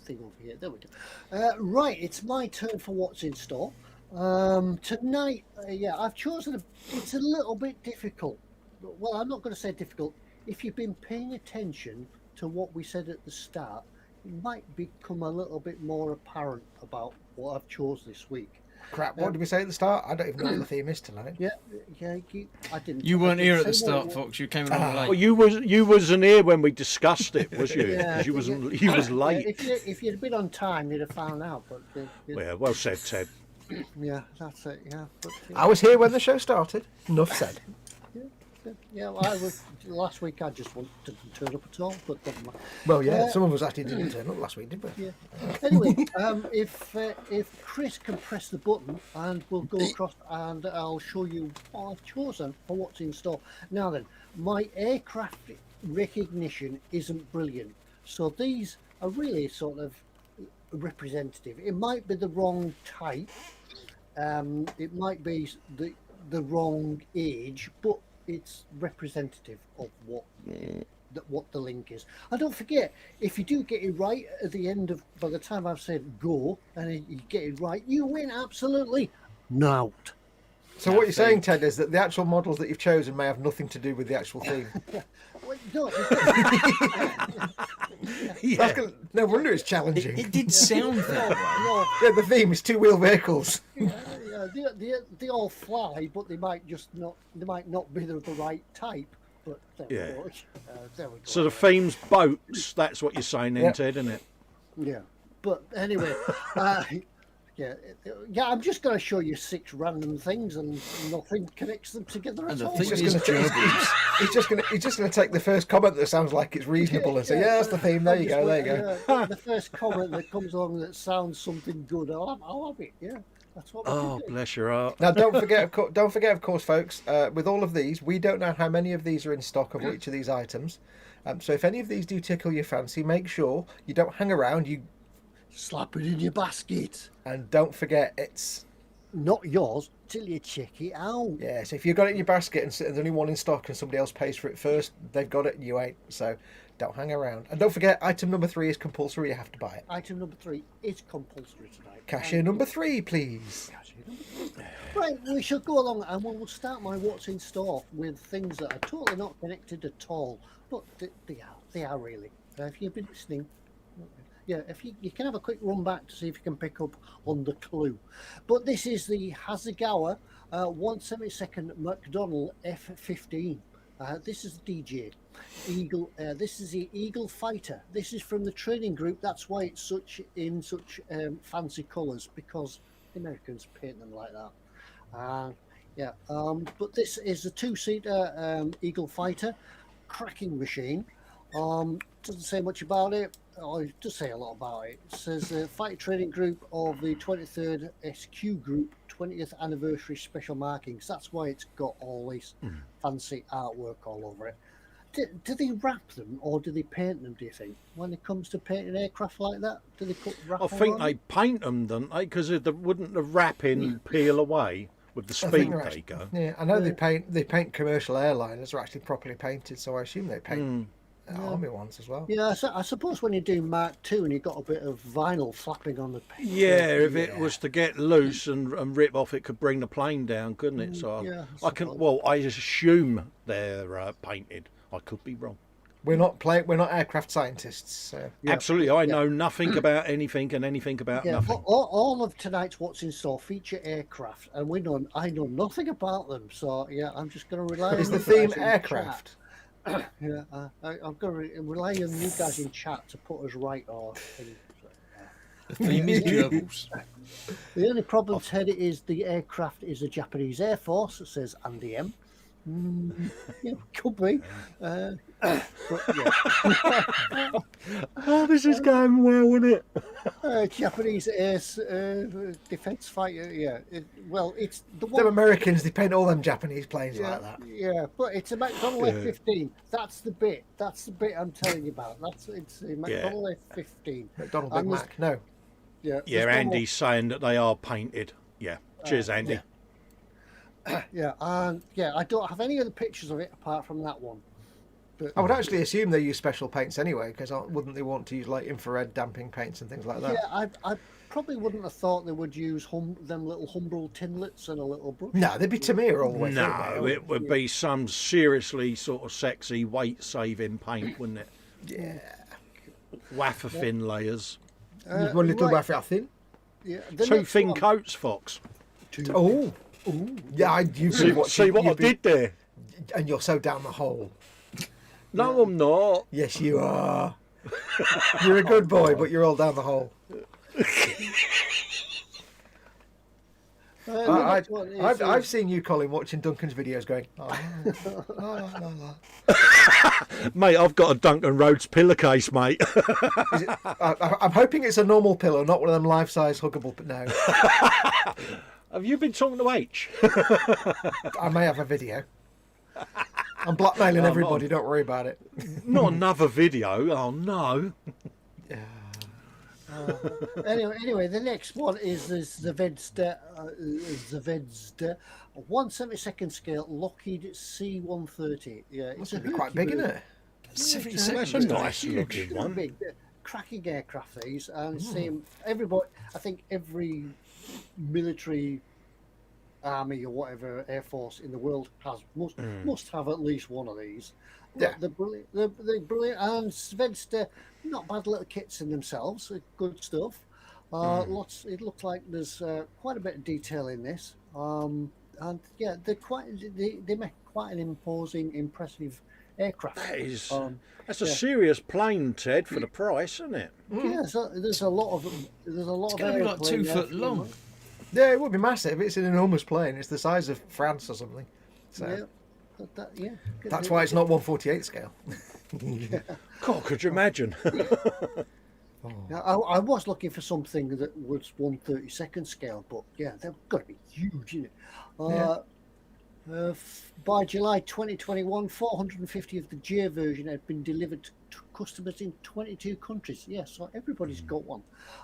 thing over here. There we go. Right, it's my turn for what's in store. Tonight, I've chosen it's a little bit difficult. Well, I'm not going to say difficult. If you've been paying attention to what we said at the start, it might become a little bit more apparent about what I've chosen this week. Crap, what did we say at the start? I don't even know what the theme is tonight. I didn't. You weren't I here didn't at the say start, what- Fox. You came along late. Well, you wasn't here when we discussed it, was you? Yeah, 'Cause you was late. If you'd been on time, you'd have found out. But Well said, Ted. yeah, that's it. Yeah, but, I was here when the show started. Enough said. well, I was last week. I just didn't turn up at all. But never mind. Well, yeah, some of us actually didn't turn up last week, did we? Yeah. Anyway, if Chris can press the button, and we'll go across, and I'll show you what I've chosen for what's in store. Now then, my aircraft recognition isn't brilliant, so these are really sort of representative. It might be the wrong type, it might be the wrong age, but it's representative of what the link is. And don't forget, if you do get it right at the end of, by the time I've said go, and you get it right, you win absolutely nout. So what you're saying, Ted, is that the actual models that you've chosen may have nothing to do with the actual theme. Well, no, No wonder it's challenging. It did sound that way. no, Yeah, the theme is two-wheel vehicles. they all fly, but they might not be the right type. But there Yeah. we go. There we go. So the theme's boats. That's what you're saying, then, Yep. Ted, isn't it? Yeah, but anyway, I'm just going to show you 6 random things, and nothing connects them together And at the all. thing just is gonna- gerbils. He's just gonna take the first comment that sounds like it's reasonable and say, yeah, that's the theme. There you go. The first comment that comes along that sounds something good, I'll have it. Yeah, that's what we Oh, can do. bless your heart. Now, don't forget, of course, folks. With all of these, we don't know how many of these are in stock of each of these items. So if any of these do tickle your fancy, make sure you don't hang around. You Slap it in your basket. and don't forget it's Not yours till you check it out. yeah. So if you've got it in your basket and there's only one in stock and somebody else pays for it first, they've got it and you ain't. So don't hang around. And don't forget, item number 3 is compulsory. You have to buy it. Item number 3 is compulsory tonight. Cashier number 3, please. Right, we shall go along, and we'll start my what's in store with things that are totally not connected at all, but they are really. If you've been listening, if you can have a quick run back to see if you can pick up on the clue. But this is the Hasegawa 172nd McDonnell F-15. This is the DJ Eagle. This is the Eagle Fighter. This is from the training group. That's why it's such fancy colours, because the Americans paint them like that. But this is a 2-seater Eagle Fighter, cracking machine. Doesn't say much about it. It does say a lot about it. It says the fighter training group of the 23rd SQ group 20th anniversary special markings. That's why it's got all this fancy artwork all over it. Do they wrap them, or do they paint them, do you think? When it comes to painting aircraft like that, do they put wrap I on think them? they paint them, don't they? Because wouldn't the wrapping peel away with the I speed think they're they actually- go? Yeah, I know they paint commercial airliners are actually properly painted, so I assume they paint army ones as well. Yeah, I suppose when you're doing Mark II and you've got a bit of vinyl flapping on the paint. Yeah, if it was to get loose and rip off, it could bring the plane down, couldn't it? So yeah, I can. Well, I assume they're painted. I could be wrong. We're not aircraft scientists, so Yeah. Absolutely, I know nothing about anything and anything about Yeah, nothing. all of tonight's what's in store feature aircraft, and I know nothing about them. So yeah, I'm just going to rely. is on the you theme guys in aircraft? Yeah, I'm going to rely on you guys in chat to put us right or things. The theme is gerbils. The only problem, Ted, is the aircraft is a Japanese Air Force, it says Andy M. Yeah, could be. But yeah. Oh, this is going well, isn't it? Japanese air defense fighter. Yeah. Well, it's the one. Them Americans, they paint all them Japanese planes Yeah, like that. yeah, but it's a McDonnell F-15. That's the bit. That's the bit I'm telling you about. It's a McDonnell F-15. McDonnell Big Mac. No. Yeah. Yeah, Andy's saying that they are painted. Yeah. Cheers, Andy. yeah. Yeah, and yeah, I don't have any other pictures of it apart from that one. But I would actually assume they use special paints anyway, because wouldn't they want to use like infrared damping paints and things like that? yeah, I probably wouldn't have thought they would use them little Humbrol tinlets and a little brush. No, they'd be Tamiya all the way through. No, it would be some seriously sort of sexy weight-saving paint, wouldn't it? Yeah. Wafer thin layers. One little right. wafer thin. Yeah, 2 thin coats, Fox. Oh. Yeah, See what I did there? And you're so down the hole. No, I'm not. Yes, you are. You're a good boy, but you're all down the hole. I've seen you, Colin, watching Duncan's videos going, Mate, I've got a Duncan Rhodes pillowcase, mate. I'm hoping it's a normal pillow, not one of them life-size huggable. But no, Have you been talking to H? I may have a video. I'm blackmailing everybody. Don't worry about it. Not another video. Oh, no. Anyway, the next one is the Zvezda 1/72 scale Lockheed C-130. Yeah, It's going to be quite big, isn't it? 77. That's a nice looking one. Big, cracking aircraft these, and same. Everybody, I think every military, army or whatever air force in the world must have at least one of these. Yeah. They're brilliant. They're brilliant, and Zvezda, not bad little kits in themselves. Good stuff. Lots. It looks like there's quite a bit of detail in this. And yeah, they make quite an imposing, impressive aircraft. That's a serious plane, Ted, for the price, isn't it? Yeah, so there's a lot of It's going to be like 2 foot long. Yeah, it would be massive. It's an enormous plane. It's the size of France or something. So that's why it's not 1/48 scale. God, could you imagine? Now, I was looking for something that was 1/32 scale, but yeah, they've got to be huge, isn't it? By July 2021, 450 of the J version had been delivered to customers in 22 countries. Yes, so everybody's got one.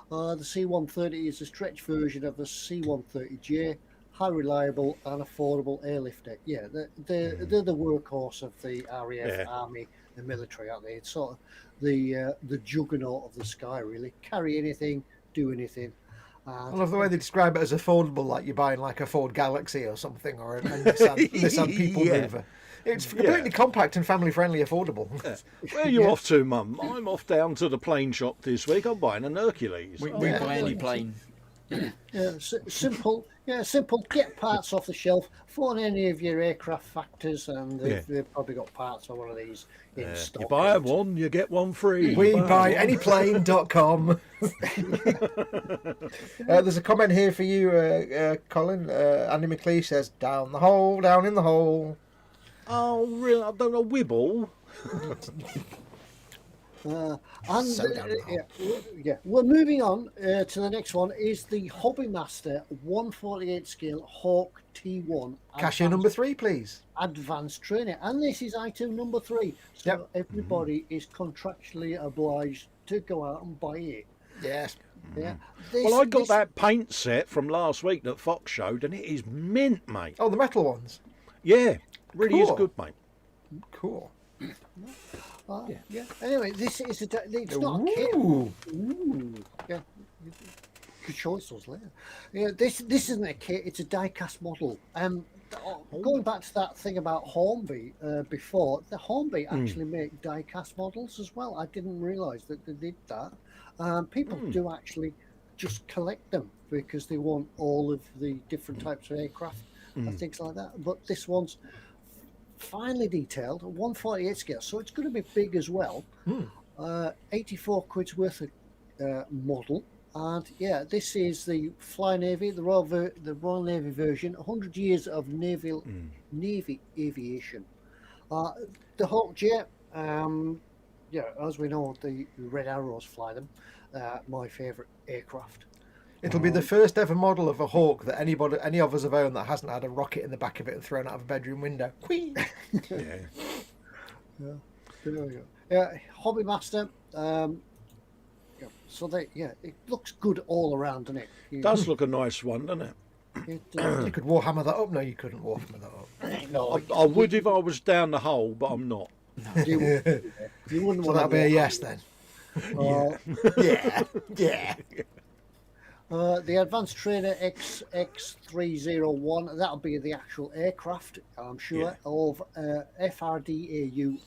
The C-130 is a stretch version of the C-130J, high reliable and affordable airlifter. Yeah, they're the workhorse of the RAF, Army, the military, aren't they? It's sort of the juggernaut of the sky, really. Carry anything, do anything. I love the way they describe it as affordable, like you're buying like a Ford Galaxy or something, or a Nissan People Mover. It's completely compact and family-friendly, affordable. Where are you off to, Mum? I'm off down to the plane shop this week. I'm buying an Hercules. We buy any plane. Yeah, simple. Yeah, simple. Get parts off the shelf. Phone any of your aircraft factors, and they've probably got parts on one of these in stock. You buy one, you get one free. We buy anyplane.com. There's a comment here for you, Colin. Andy McLeish says, down in the hole. Oh, really? I've done a wibble. We're moving on to the next one. Is the Hobbymaster 1/48 scale Hawk T1 Cashier number 3, please. Advanced training, and this is item number 3. So everybody is contractually obliged to go out and buy it. Yes. Yeah. Well, I got that paint set from last week that Fox showed, and it is mint, mate. Oh, the metal ones. Yeah, really is Cool. good, mate. Cool. Yeah. Anyway, this is it's not a kit. Ooh. Yeah. Good choice, those later. Yeah, this isn't a kit. It's a die-cast model. Going back to that thing about Hornby before, the Hornby actually make die-cast models as well. I didn't realise that they did that. People do actually just collect them because they want all of the different types of aircraft and things like that. But this one's finely detailed, 148 scale, so it's going to be big as well. 84 quid's worth of model. And yeah, this is the Fly Navy, the Royal Navy version, 100 years of Navy aviation. The Hawk Jet, yeah, as we know, the Red Arrows fly them. My favourite aircraft. It'll be the first ever model of a Hawk that any of us have owned that hasn't had a rocket in the back of it and thrown out of a bedroom window. Whee! Yeah. Yeah, there we go. Yeah, Hobby Master. Yeah, so it looks good all around, doesn't it? Does look a nice one, doesn't it? You could Warhammer that up. No, you couldn't Warhammer that up. No, I would if I was down the hole, but I'm not. you wouldn't So want that'll be a yes then. Yeah. The Advanced Trainer X301, that'll be the actual aircraft, I'm sure, of FRDAU,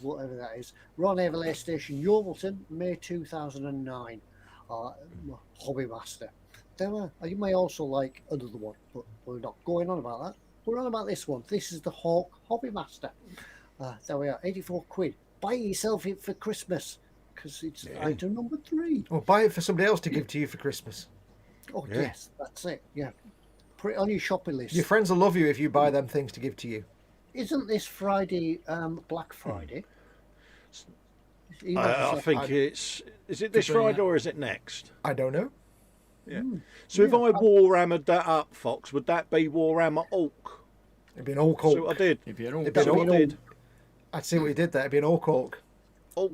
whatever that is. Royal Naval Air Station, Yeovilton, May 2009. Hobby Master. You may also like another one, but we're not going on about that. We're on about this one. This is the Hawk Hobby Master. There we are, 84 quid. Buy yourself it for Christmas, because it's item number 3. Or buy it for somebody else to give to you for Christmas. Oh, yes, that's it. Yeah. Put it on your shopping list. Your friends will love you if you buy them things to give to you. Isn't this Friday Black Friday? I think it's... Is it this Friday or is it next? I don't know. Yeah. So if I Warhammered that up, Fox, would that be Warhammer Orc? It'd be an Orc Hawk. See what I did? It'd be an It'd be an That's what I Orc. did. I'd see what you did there. It'd be an Orc Hawk. Orc.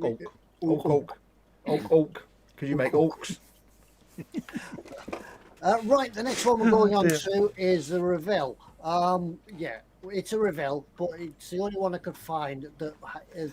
Orc. Because you make orcs. Right, the next one we're going on to is the Revell. Yeah, it's a Revell, but it's the only one I could find that has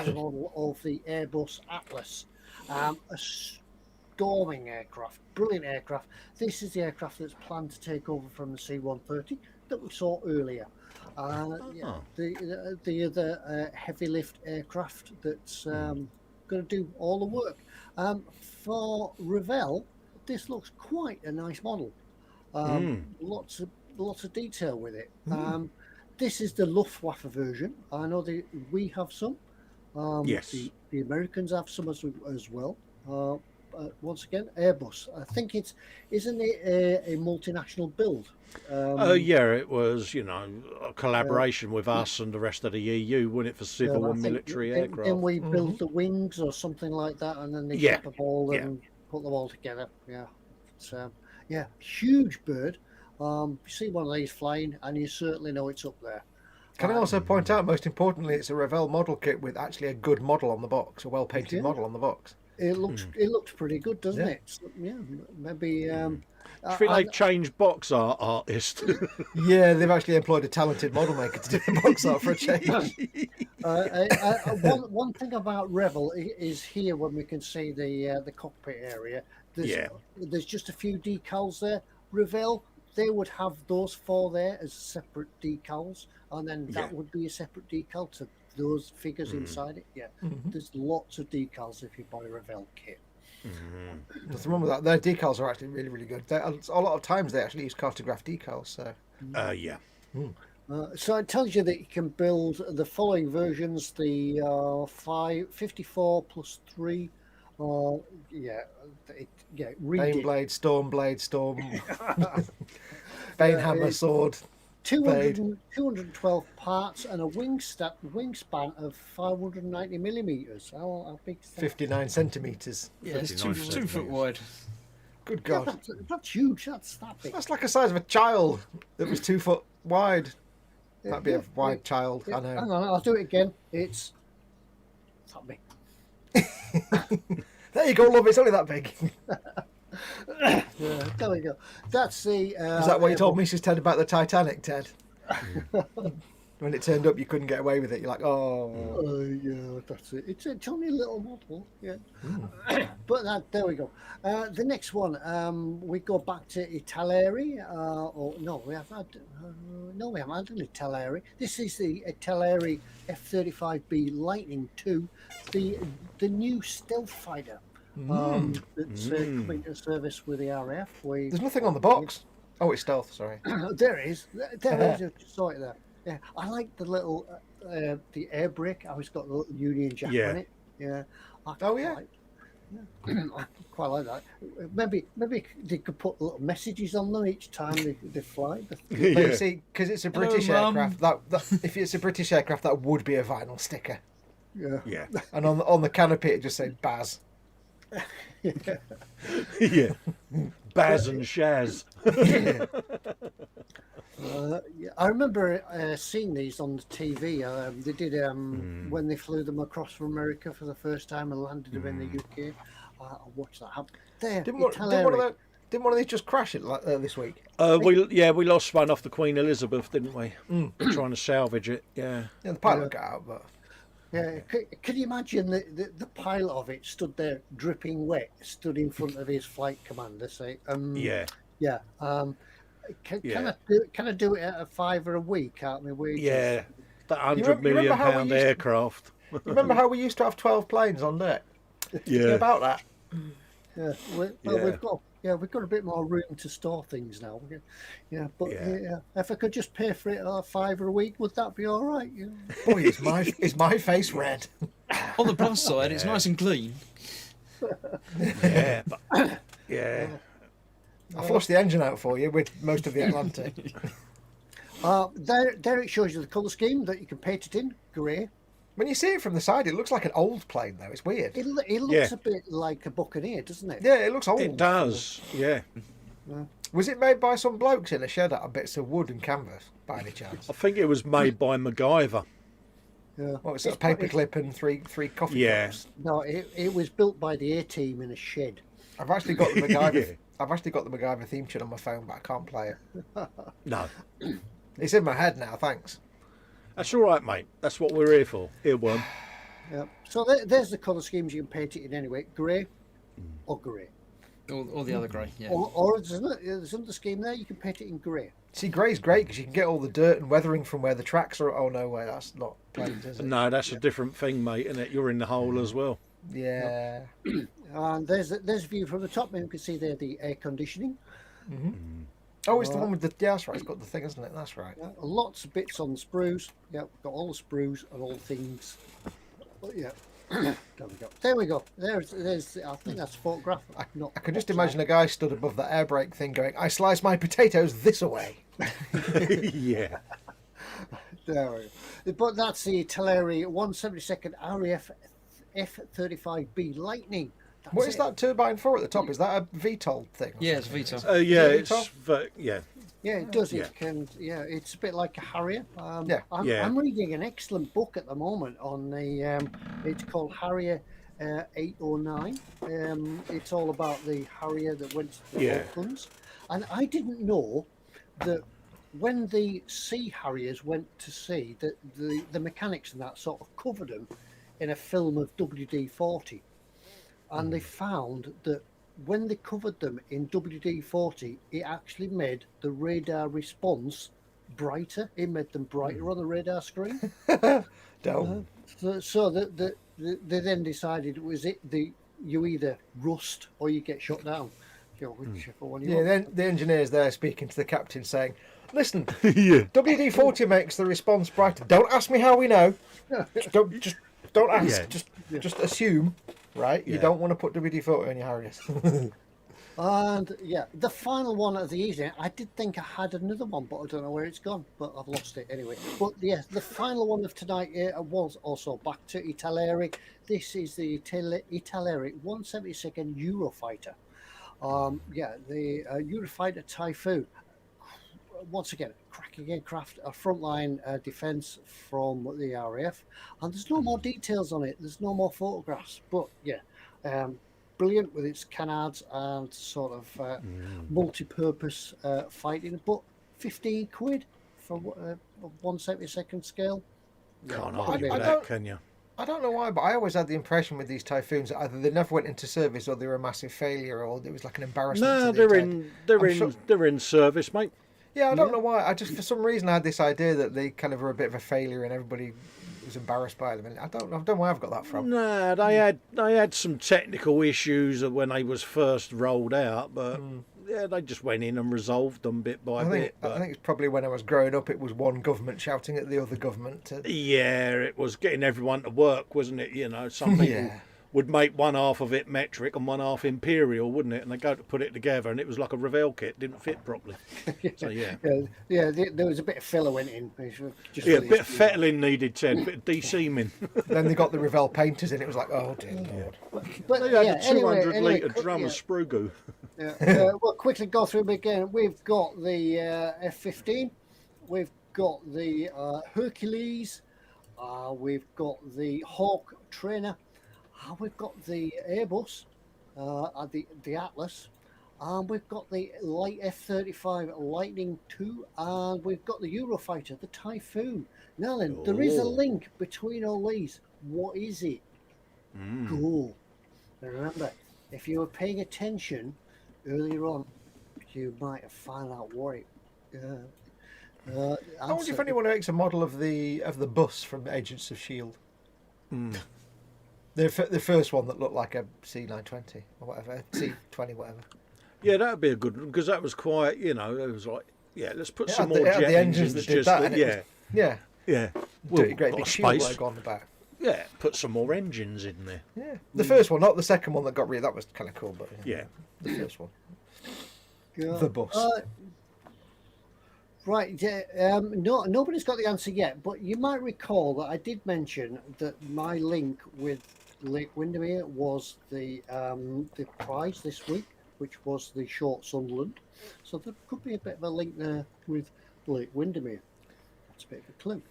a model of the Airbus Atlas. A storming aircraft, brilliant aircraft. This is the aircraft that's planned to take over from the C-130 that we saw earlier. The other heavy lift aircraft that's going to do all the work. For Revell, this looks quite a nice model. Lots of detail with it. This is the Luftwaffe version. I know we have some. Yes. The Americans have some as well. Once again, Airbus. I think isn't it a multinational build? Yeah, it was, a collaboration with us and the rest of the EU, wasn't it, for civil and military aircraft? And we built the wings or something like that, and then they chop them all and put them all together. Yeah, it's, huge bird. You see one of these flying, and you certainly know it's up there. Can I also point out, most importantly, it's a Revell model kit with actually a good model on the box, a well-painted model on the box. It looks pretty good, doesn't it? So, yeah, maybe. I think they've changed box art artist. Yeah, they've actually employed a talented model maker to do the box art for a change. One thing about Revell is here when we can see the cockpit area. There's just a few decals there. Revell, they would have those 4 there as separate decals, and then that would be a separate decal to those figures inside it. Yeah, there's lots of decals if you buy a Revell kit. Nothing wrong with that. Their decals are actually really, really good. A lot of times they actually use cartograph decals. So so it tells you that you can build the following versions: the 54 plus 3. Baneblade, Storm, Banehammer, Sword. 212 parts and a wingspan of 590 millimeters. How big is that? 59 centimeters. Yeah, it's 2 foot wide. Good God. Yeah, that's huge. That's that big. That's like the size of a child that was 2 foot wide. That'd be a wide child. I know. Hang on, I'll do it again. It's that big. There you go, love. It's only that big. Yeah, there we go. That's the. Is that what you told Mrs. Ted about the Titanic, Ted? When it turned up, you couldn't get away with it. You're like, yeah, that's it. It's only a little model, yeah. But there we go. The next one, we go back to Italeri. We haven't had an Italeri. This is the Italeri F-35B Lightning II, the new stealth fighter. That's coming to service with the RAF. there's nothing on the box. Oh, it's stealth. Sorry. There is. There is. You saw it there. Yeah, I like the little the air brake. I always got the little Union Jack Yeah. on it. Yeah. Oh, yeah. I quite like that. Maybe they could put little messages on them each time they fly. But you Yeah. see, because it's a Hello, British Mum. aircraft, that if it's a British aircraft, that would be a vinyl sticker. Yeah. Yeah. And on the canopy, it just say Baz. Yeah. Baz and Shaz. Yeah, I remember seeing these on the TV. They did when they flew them across from America for the first time and landed them in the UK. I watched that happen. There, Didn't Italeri. one of these just crash it this week? We lost one off the Queen Elizabeth, didn't we? Trying to salvage it. Yeah. Yeah, the pilot got out, but Yeah, can you imagine the pilot of it stood there dripping wet, stood in front of his flight commander, say, Yeah. yeah, can I do it at a $5 a week out of my wages? Yeah. That You £100 million remember how we used to- aircraft. you remember how we used to have 12 planes on deck? Yeah. About that. Yeah, we've got a bit more room to store things now. Yeah, but Yeah. if I could just pay for it at a $5 a week, would that be all right? Yeah. Boy, is my face red? On the plus side, it's nice and clean. Yeah. But, yeah. I flushed the engine out for you with most of the Atlantic. There it shows you the colour scheme that you can paint it in grey. When you see it from the side, it looks like an old plane, though. It's weird. It looks Yeah. a bit like a Buccaneer, doesn't it? Yeah, it looks old. It does. Yeah. Was it made by some blokes in a shed out of bits of wood and canvas, by any chance? I think it was made by MacGyver. Yeah. Well, it's a paperclip and three coffee Yeah. cups. No, it was built by the A-Team in a shed. I've actually got the MacGyver. Yeah. I've actually got the MacGyver theme tune on my phone, but I can't play it. No. It's in my head now. Thanks. That's all right, mate. That's what we're here for. Earworm. Yeah. So there's the colour schemes. You can paint it in anyway, grey or grey. Or the other grey, yeah. Or there's another scheme there. You can paint it in grey. See, grey's great because you can get all the dirt and weathering from where the tracks are. Oh no, way, that's not planes, is it? No, that's a different thing, mate, isn't it? You're in the hole as well. Yeah. And there's a view from the top. And you can see there the air conditioning. Oh, it's the one with the. Yeah, that's right. It's got the thing, isn't it? That's right. Yeah, lots of bits on the sprues. Yeah, we've got all the sprues and all the things. But yeah. There we go. There's. I think that's a photograph. I can just imagine a guy stood above that air brake thing going, "I slice my potatoes this away." Yeah. There we go. But that's the Teleri 172nd RAF F-35B Lightning. That's What is it. that turbine for at the top? Is that a VTOL thing? or Yeah, it's something? Vito. Yeah, Is it it's yeah. Yeah, it does. Yeah. It can. Yeah, it's a bit like a Harrier. Yeah. I'm reading an excellent book at the moment on the. It's called Harrier 809. It's all about the Harrier that went to the Yeah. Falklands, and I didn't know that when the Sea Harriers went to sea, that the mechanics and that sort of covered them in a film of WD-40, and they found that when they covered them in WD-40, it actually made the radar response brighter. It made them brighter on the radar screen. Don't. So they then decided you either rust or you get shot down. Whichever one you Yeah, want. then the engineer's there speaking to the captain saying, "Listen, Yeah. WD-40 makes the response brighter. Don't ask me how we know. Just don't ask. Yeah. Just assume, right? You Yeah. don't want to put WD-40 on your Harriers." And yeah, the final one of the evening, I did think I had another one, but I don't know where it's gone. But I've lost it anyway. But yeah, the final one of tonight was also back to Italeri. This is the Italeri 172nd Eurofighter. The Eurofighter Typhoon. Once again, cracking aircraft, a frontline defence from the RAF, and there's no more details on it. There's no more photographs, but yeah, brilliant with its canards and sort of multi-purpose fighting. But 15 quid for a 172nd scale. Can't Yeah, argue I that, don't- can you? I don't know why, but I always had the impression with these Typhoons that either they never went into service or they were a massive failure or it was like an embarrassment. No, to the they're I'm in sure- they're in service, mate. Yeah, I don't know why. I just, for some reason, I had this idea that they kind of were a bit of a failure and everybody was embarrassed by them. And I don't know where I've got that from. No, they had some technical issues when they was first rolled out, but yeah, they just went in and resolved them bit by bit. I think it's probably when I was growing up, it was one government shouting at the other government. Yeah, it was getting everyone to work, wasn't it? You know, some people would make one half of it metric and one half imperial, wouldn't it? And they go to put it together, and it was like a Revell kit, didn't fit properly. So there was a bit of filler went in. Just a bit of fettling needed, Ted, a bit of de-seaming. Then they got the Revell painters in. It was like, oh dear Lord. But they had a 200 litre drum of sprue goo. We'll quickly go through them again. We've got the F-15. We've got the Hercules. We've got the Hawk trainer. We've got the Airbus, the Atlas, and we've got the light F-35 Lightning II, and we've got the Eurofighter, the Typhoon. Now then, there is a link between all these. What is it? Cool. Remember, if you were paying attention earlier on, you might have found out what it. I wonder if anyone makes a model of the bus from Agents of S.H.I.E.L.D. The first one that looked like a C920 or whatever, C20 whatever. Yeah, that would be a good one, because that was quite, it was like, let's put some more jet the engines that did that. Yeah. Dirty great big shield logo on the back. Yeah, put some more engines in there. Yeah, the first one, not the second one that got rid of. That was kind of cool, but the first one. The bus. Right, nobody's got the answer yet, but you might recall that I did mention that my link with Lake Windermere was the prize this week, which was the short Sunderland. So there could be a bit of a link there with Lake Windermere. That's a bit of a clue.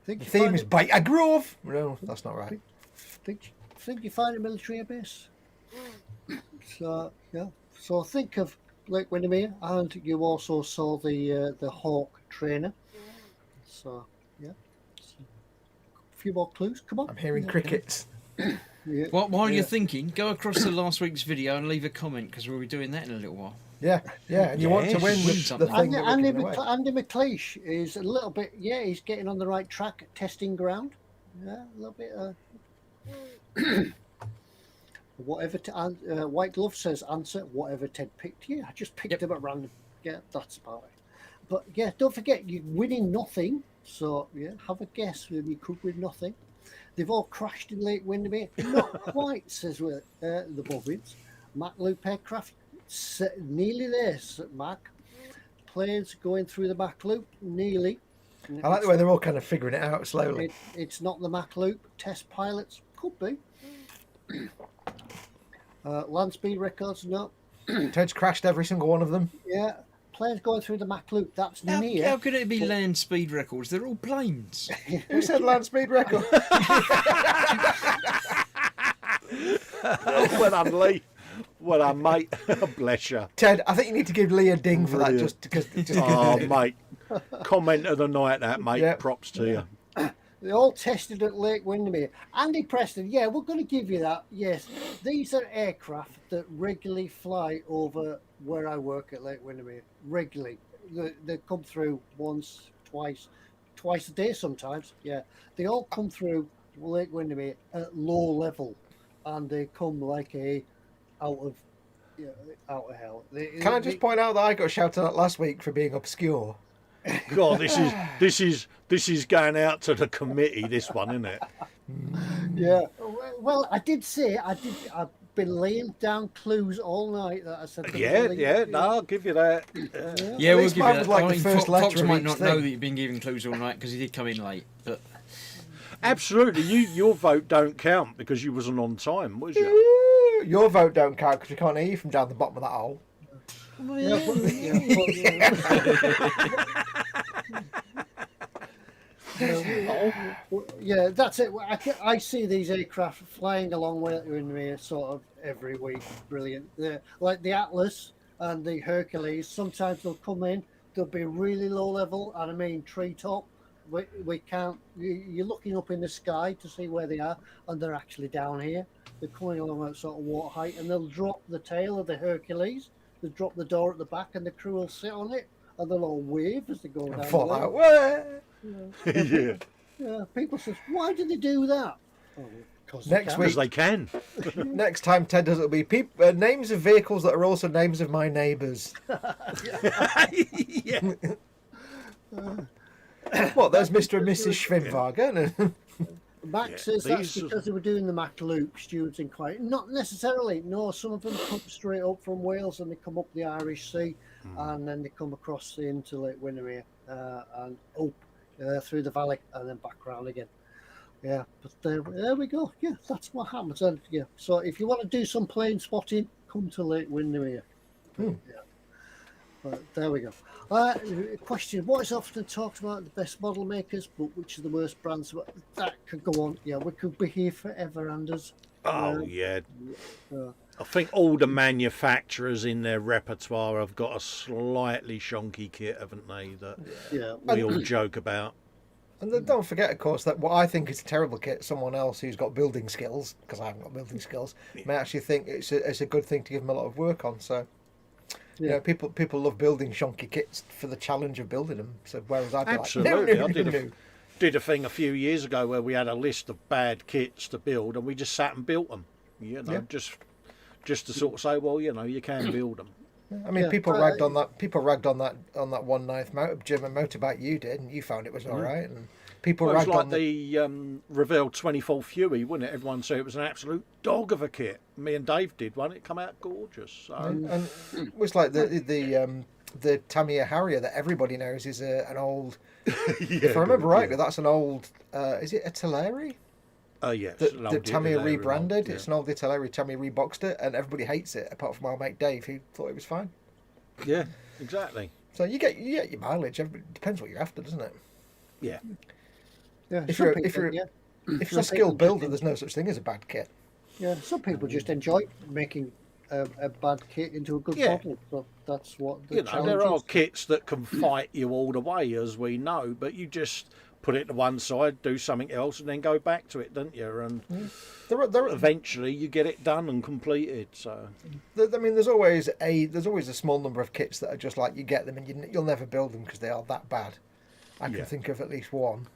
The theme is Bite a Grove. No, that's not right. Think you find a military base. So think of Lake Windermere, and you also saw the Hawk trainer. So a few more clues. Come on. I'm hearing crickets. While you're thinking, go across to last week's video and leave a comment, because we'll be doing that in a little while. Yeah, and you want to win the thing. Andy McLeish is a little bit. Yeah, he's getting on the right track, testing ground. Yeah, a little bit. Whatever White Glove says, answer whatever Ted picked. Yeah, I just picked them at random. Yeah, that's about it. But yeah, don't forget, you're winning nothing. So yeah, have a guess when you could win nothing. They've all crashed in Lake Windermere. Not quite, says the Bobbins. Mac Loop aircraft, nearly there, Mac. Planes going through the Mac Loop, nearly. I like the way they're all kind of figuring it out slowly. It's not the Mac Loop. Test pilots, could be. Land speed records, no. Ted's crashed every single one of them. Yeah. Planes going through the Mac Loop, that's near. How could it be land speed records? They're all planes. Who said land speed record? Well done, Lee. Well done, mate. Bless you. Ted, I think you need to give Lee a ding for that, just because. Mate. Comment of the night, that, mate. Yep. Props to you. They're all tested at Lake Windermere. Andy Preston, yeah, we're going to give you that. Yes, these are aircraft that regularly fly over where I work at Lake Windermere. Regularly. They come through once, twice a day sometimes. Yeah, they all come through Lake Windermere at low level, and they come like out of hell. Can I just point out that I got shouted at last week for being obscure? God, this is going out to the committee. This one, isn't it? Yeah. Well, I did say I've been laying down clues all night that I said. No, I'll give you that. Yeah, we'll give you that. Like the first Foxx might not know that you've been giving clues all night because he did come in late, but. Absolutely, your vote don't count because you wasn't on time, was you? Your vote don't count because we can't hear you from down the bottom of that hole. Yeah, that's it. I see these aircraft flying along with me sort of every week. Brilliant. Like the Atlas and the Hercules, sometimes they'll come in, they'll be really low level, and I mean treetop. We can't, you're looking up in the sky to see where they are, and they're actually down here. They're coming along at sort of water height, and they'll drop the tail of the Hercules. They drop the door at the back, and the crew will sit on it, and they'll all wave as they go down. Fall out. Yeah. People say, why do they do that? Oh, Next week. Because they can. Next time Ted does, it'll be names of vehicles that are also names of my neighbours. Yeah. What, there's Mr. and Mrs. Schwimwagen? Max Yeah, says that's these- because they were doing the Mac Loop, students inquiry. Not necessarily. No, some of them come straight up from Wales and they come up the Irish Sea and then they come across into Lake Windermere and up through the valley and then back round again. Yeah, but there we go. Yeah, that's what happens. And yeah, so if you want to do some plane spotting, come to Lake Windermere. Yeah. But there we go. Question: what is often talked about the best model makers, but which are the worst brands? That could go on. Yeah, we could be here forever, Anders. Oh, yeah. Uh, I think all the manufacturers in their repertoire have got a slightly shonky kit, haven't they? That yeah. we all joke about. And then don't forget, of course, that what I think is a terrible kit, someone else who's got building skills, because I haven't got building skills, may actually think it's a good thing to give them a lot of work on. So, you know, people love building shonky kits for the challenge of building them. So whereas I'd be Absolutely. like, no. Did a thing a few years ago where we had a list of bad kits to build, and we just sat and built them. You know, just to sort of say, well, you know, you can build them. I mean, Yeah, people ragged on that. People ragged on that 1/9 German motorbike you did, and you found it was all right. And people Well, it was ragged like on the Revell 24 Huey, wasn't it? Everyone said it was an absolute dog of a kit. Me and Dave did one. It come out gorgeous. So. and it was like the Tamiya Harrier that everybody knows is an old. If I remember rightly, that's an old. Is it a Teleri? Yes. That Tamiya rebranded. It's an old Teleri. Tamiya reboxed it, and everybody hates it apart from our mate Dave, who thought it was fine. Yeah, exactly. So you get your mileage. It depends what you're after, doesn't it? Yeah. Yeah, If some you're people, if you're Some a skilled people builder, there's no such thing as a bad kit. yeah, some people just enjoy making a bad kit into a good Yeah. model. So that's what the You know, challenge there are is. kits that can fight you all the way, as we know, but you just put it to one side, do something else, and then go back to it, don't you? And eventually you get it done and completed. So I mean, there's always a small number of kits that are just like you get them and you'll never build them because they are that bad. I can think of at least one.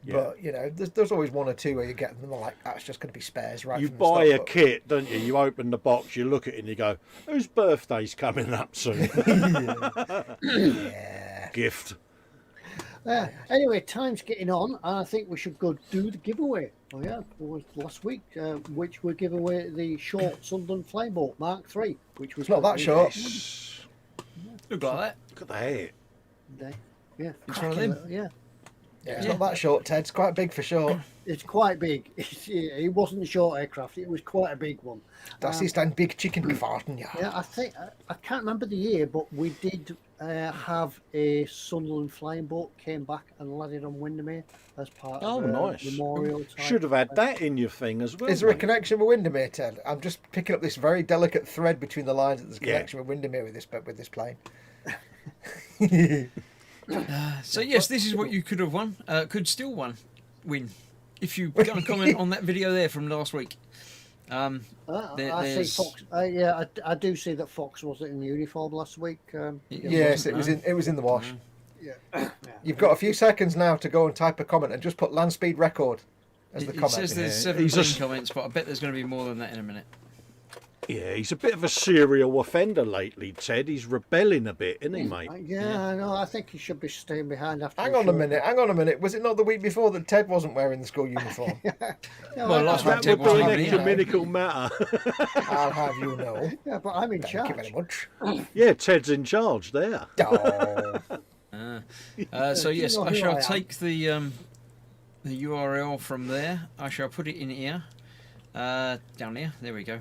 Yeah. But you know, there's always one or two where you get them and they're like, that's just going to be spares, right? you from the buy start, a kit, don't you? You open the box, you look at it, and you go, "Whose birthday's coming up soon?" Yeah. Gift. Anyway, time's getting on, and I think we should go do the giveaway. Oh yeah, it was last week, which we give away the short Sunderland Flameboat Mark III, which was It's not that short. Look like that. Look at the hair. Yeah, It's one of them. yeah. Yeah, it's not that short, Ted. It's quite big for short. It's quite big. It wasn't a short aircraft. It was quite a big one. Das ist ein big chicken gefahren, ja. Yeah, I think I can't remember the year, but we did have a Sunderland flying boat came back and landed on Windermere as part of a nice. memorial. Type. Should have had that in your thing as well. Is there a mate. connection with Windermere, Ted? I'm just picking up this very delicate thread between the lines that there's a connection with Windermere with this plane. So yes, this is what you could have won. Could still win if you go and comment on that video there from last week. I see Foxx. Yeah, I do see that Foxx wasn't in the uniform last week. Yes, it was in the wash. Yeah. You've got a few seconds now to go and type a comment and just put land speed record as the It comment. says there's Yeah, 17 comments, but I bet there's going to be more than that in a minute. Yeah, he's a bit of a serial offender lately, Ted. He's rebelling a bit, isn't he, mate? Yeah, I know. I think he should be staying behind after. Hang the on a show. minute. Was it not the week before that Ted wasn't wearing the school uniform? No, Well, last That week Ted would be wasn't an even here. ecumenical matter. I'll have you know. Yeah, but I'm in Thank charge. you very much. Yeah, Ted's in charge there. Oh. So Do you yes, know I who shall I am? take the URL from there. I shall put it in here, down here. There we go.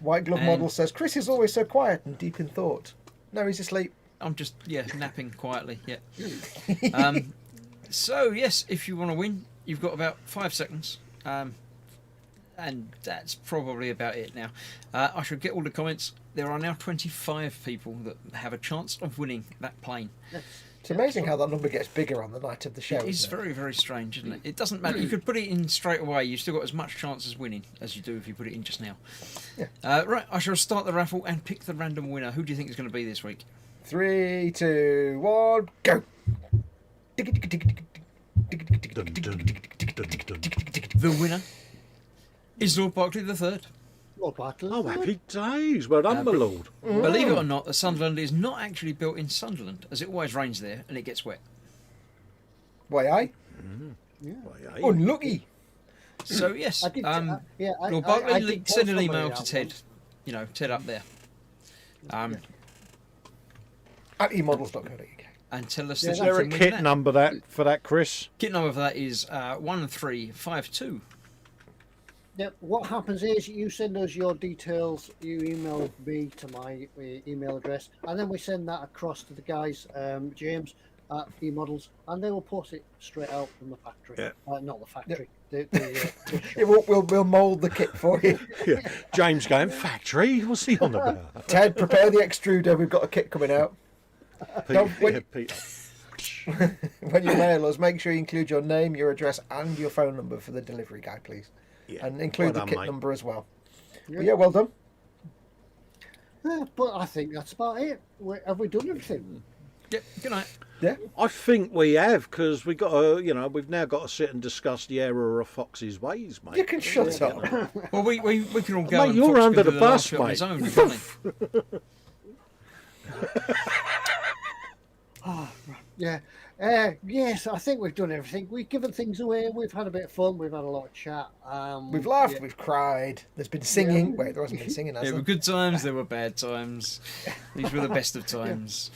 White Glove And- Model says, Chris is always so quiet and deep in thought. No, he's asleep. I'm just napping quietly. Yeah. So yes, if you want to win, you've got about 5 seconds, and that's probably about it now. I shall get all the comments. There are now 25 people that have a chance of winning that plane. It's amazing how that number gets bigger on the night of the show. It's isn't it? very, very strange, isn't it? It doesn't matter. You could put it in straight away. You've still got as much chance as winning as you do if you put it in just now. Yeah. Right, I shall start the raffle and pick the random winner. Who do you think is going to be this week? 3, 2, 1, go. The winner is Lord Berkeley the Third. Lord Bartlett. Oh, happy days. Well done, my lord. Believe it or not, the Sunderland is not actually built in Sunderland, as it always rains there and it gets wet. Why, aye? Well, yeah. Unlucky. So yes, I did, Lord Berkeley I did send an tell email somebody to that Ted. You know, Ted up there. At eModels.co.uk. And tell us Yeah, that Is you there a can win kit that. number for that, Chris? Kit number for that is 1352. Yeah, what happens is you send us your details, you email me to my email address, and then we send that across to the guys, James at eModels, and they will post it straight out from the factory. Yeah. Not the factory. The Yeah, we'll mould the kit for you. Yeah. James going, factory? What's he on about? Ted, prepare the extruder. We've got a kit coming out. Peter, Peter. When you mail us, make sure you include your name, your address, and your phone number for the delivery guy, please. Yeah. And include Well the done, kit mate. number as well. Yeah. But yeah, well done. But I think that's about it. Have we done everything? Yep. Good night. Yeah. I think we have, because we've now got to sit and discuss the error of Fox's ways, mate. You can shut up. Well, we can all go. Mate, and you're Fox under can the do last bus, bit on mate. his own, can't he? Yeah. Yes, I think we've done everything. We've given things away. We've had a bit of fun. We've had a lot of chat. We've laughed, yeah. we've cried. There's been singing. Yeah. Wait, there hasn't been singing, has There were there? good times. There were bad times. These were the best of times.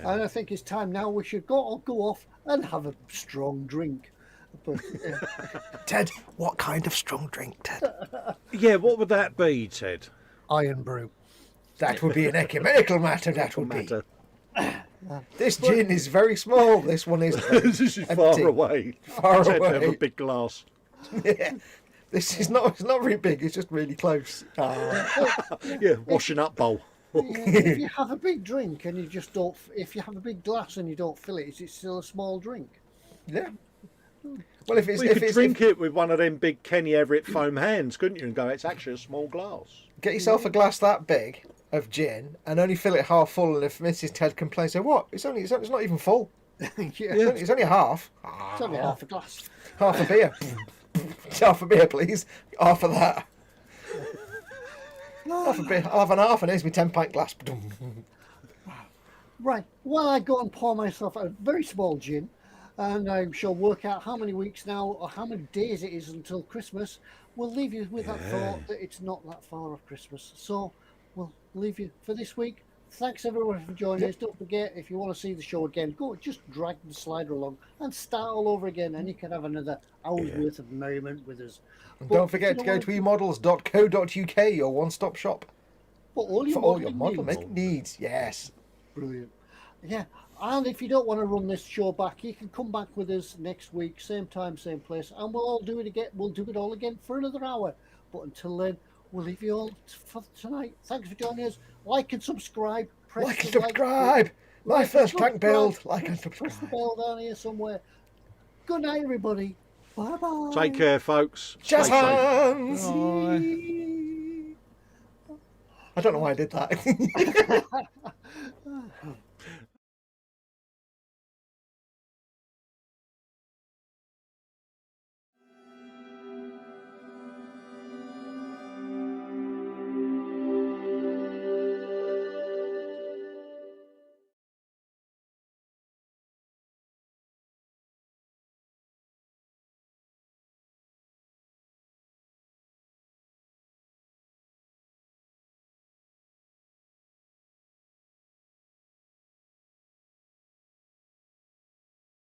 And I think it's time now we should go off and have a strong drink. But, Ted, what kind of strong drink, Ted? Yeah, what would that be, Ted? Iron brew. That would be an ecumenical matter, that would be. Matter. This gin is very small. This one is This is far empty. away. Far Ted have away. a big glass. Yeah. This is not, it's not very big, it's just really close. Yeah, washing up bowl. If you have a big drink and you just don't, if you have a big glass and you don't fill it, is it still a small drink? Yeah. Well, if it's, Well, you if could it's drink it with one of them big Kenny Everett foam hands, couldn't you? And go, it's actually a small glass. get yourself a glass that big of gin and only fill it half full. And if Mrs. Ted complains, say, "What? It's not even full. Yeah. It's only a half. It's only half a glass. Half a beer. Half a beer, please. Half of that. Half a beer. I'll have an half, and here's my 10-pint glass. Right. Well, I go and pour myself a very small gin, and I shall work out how many weeks now or how many days it is until Christmas. We'll leave you with that thought that it's not that far off Christmas. So we'll leave you for this week. Thanks everyone for joining us. Don't forget, if you want to see the show again, go just drag the slider along and start all over again, and you can have another hour's worth of merriment with us. And But don't forget to go to eModels.co.uk, your one-stop shop for all your for all your modelling model needs. making needs. Yes. Brilliant. Yeah, and if you don't want to run this show back, you can come back with us next week, same time, same place, and we'll all do it again. We'll do it all again for another hour. But until then, we'll leave you all for tonight. Thanks for joining us. Like and subscribe. Press Like and the subscribe. Life first, tank build. Like and Press the subscribe. bell down here somewhere. Good night, everybody. Bye bye. Take care, folks. Stay Jazz safe. hands. Bye. I don't know why I did that.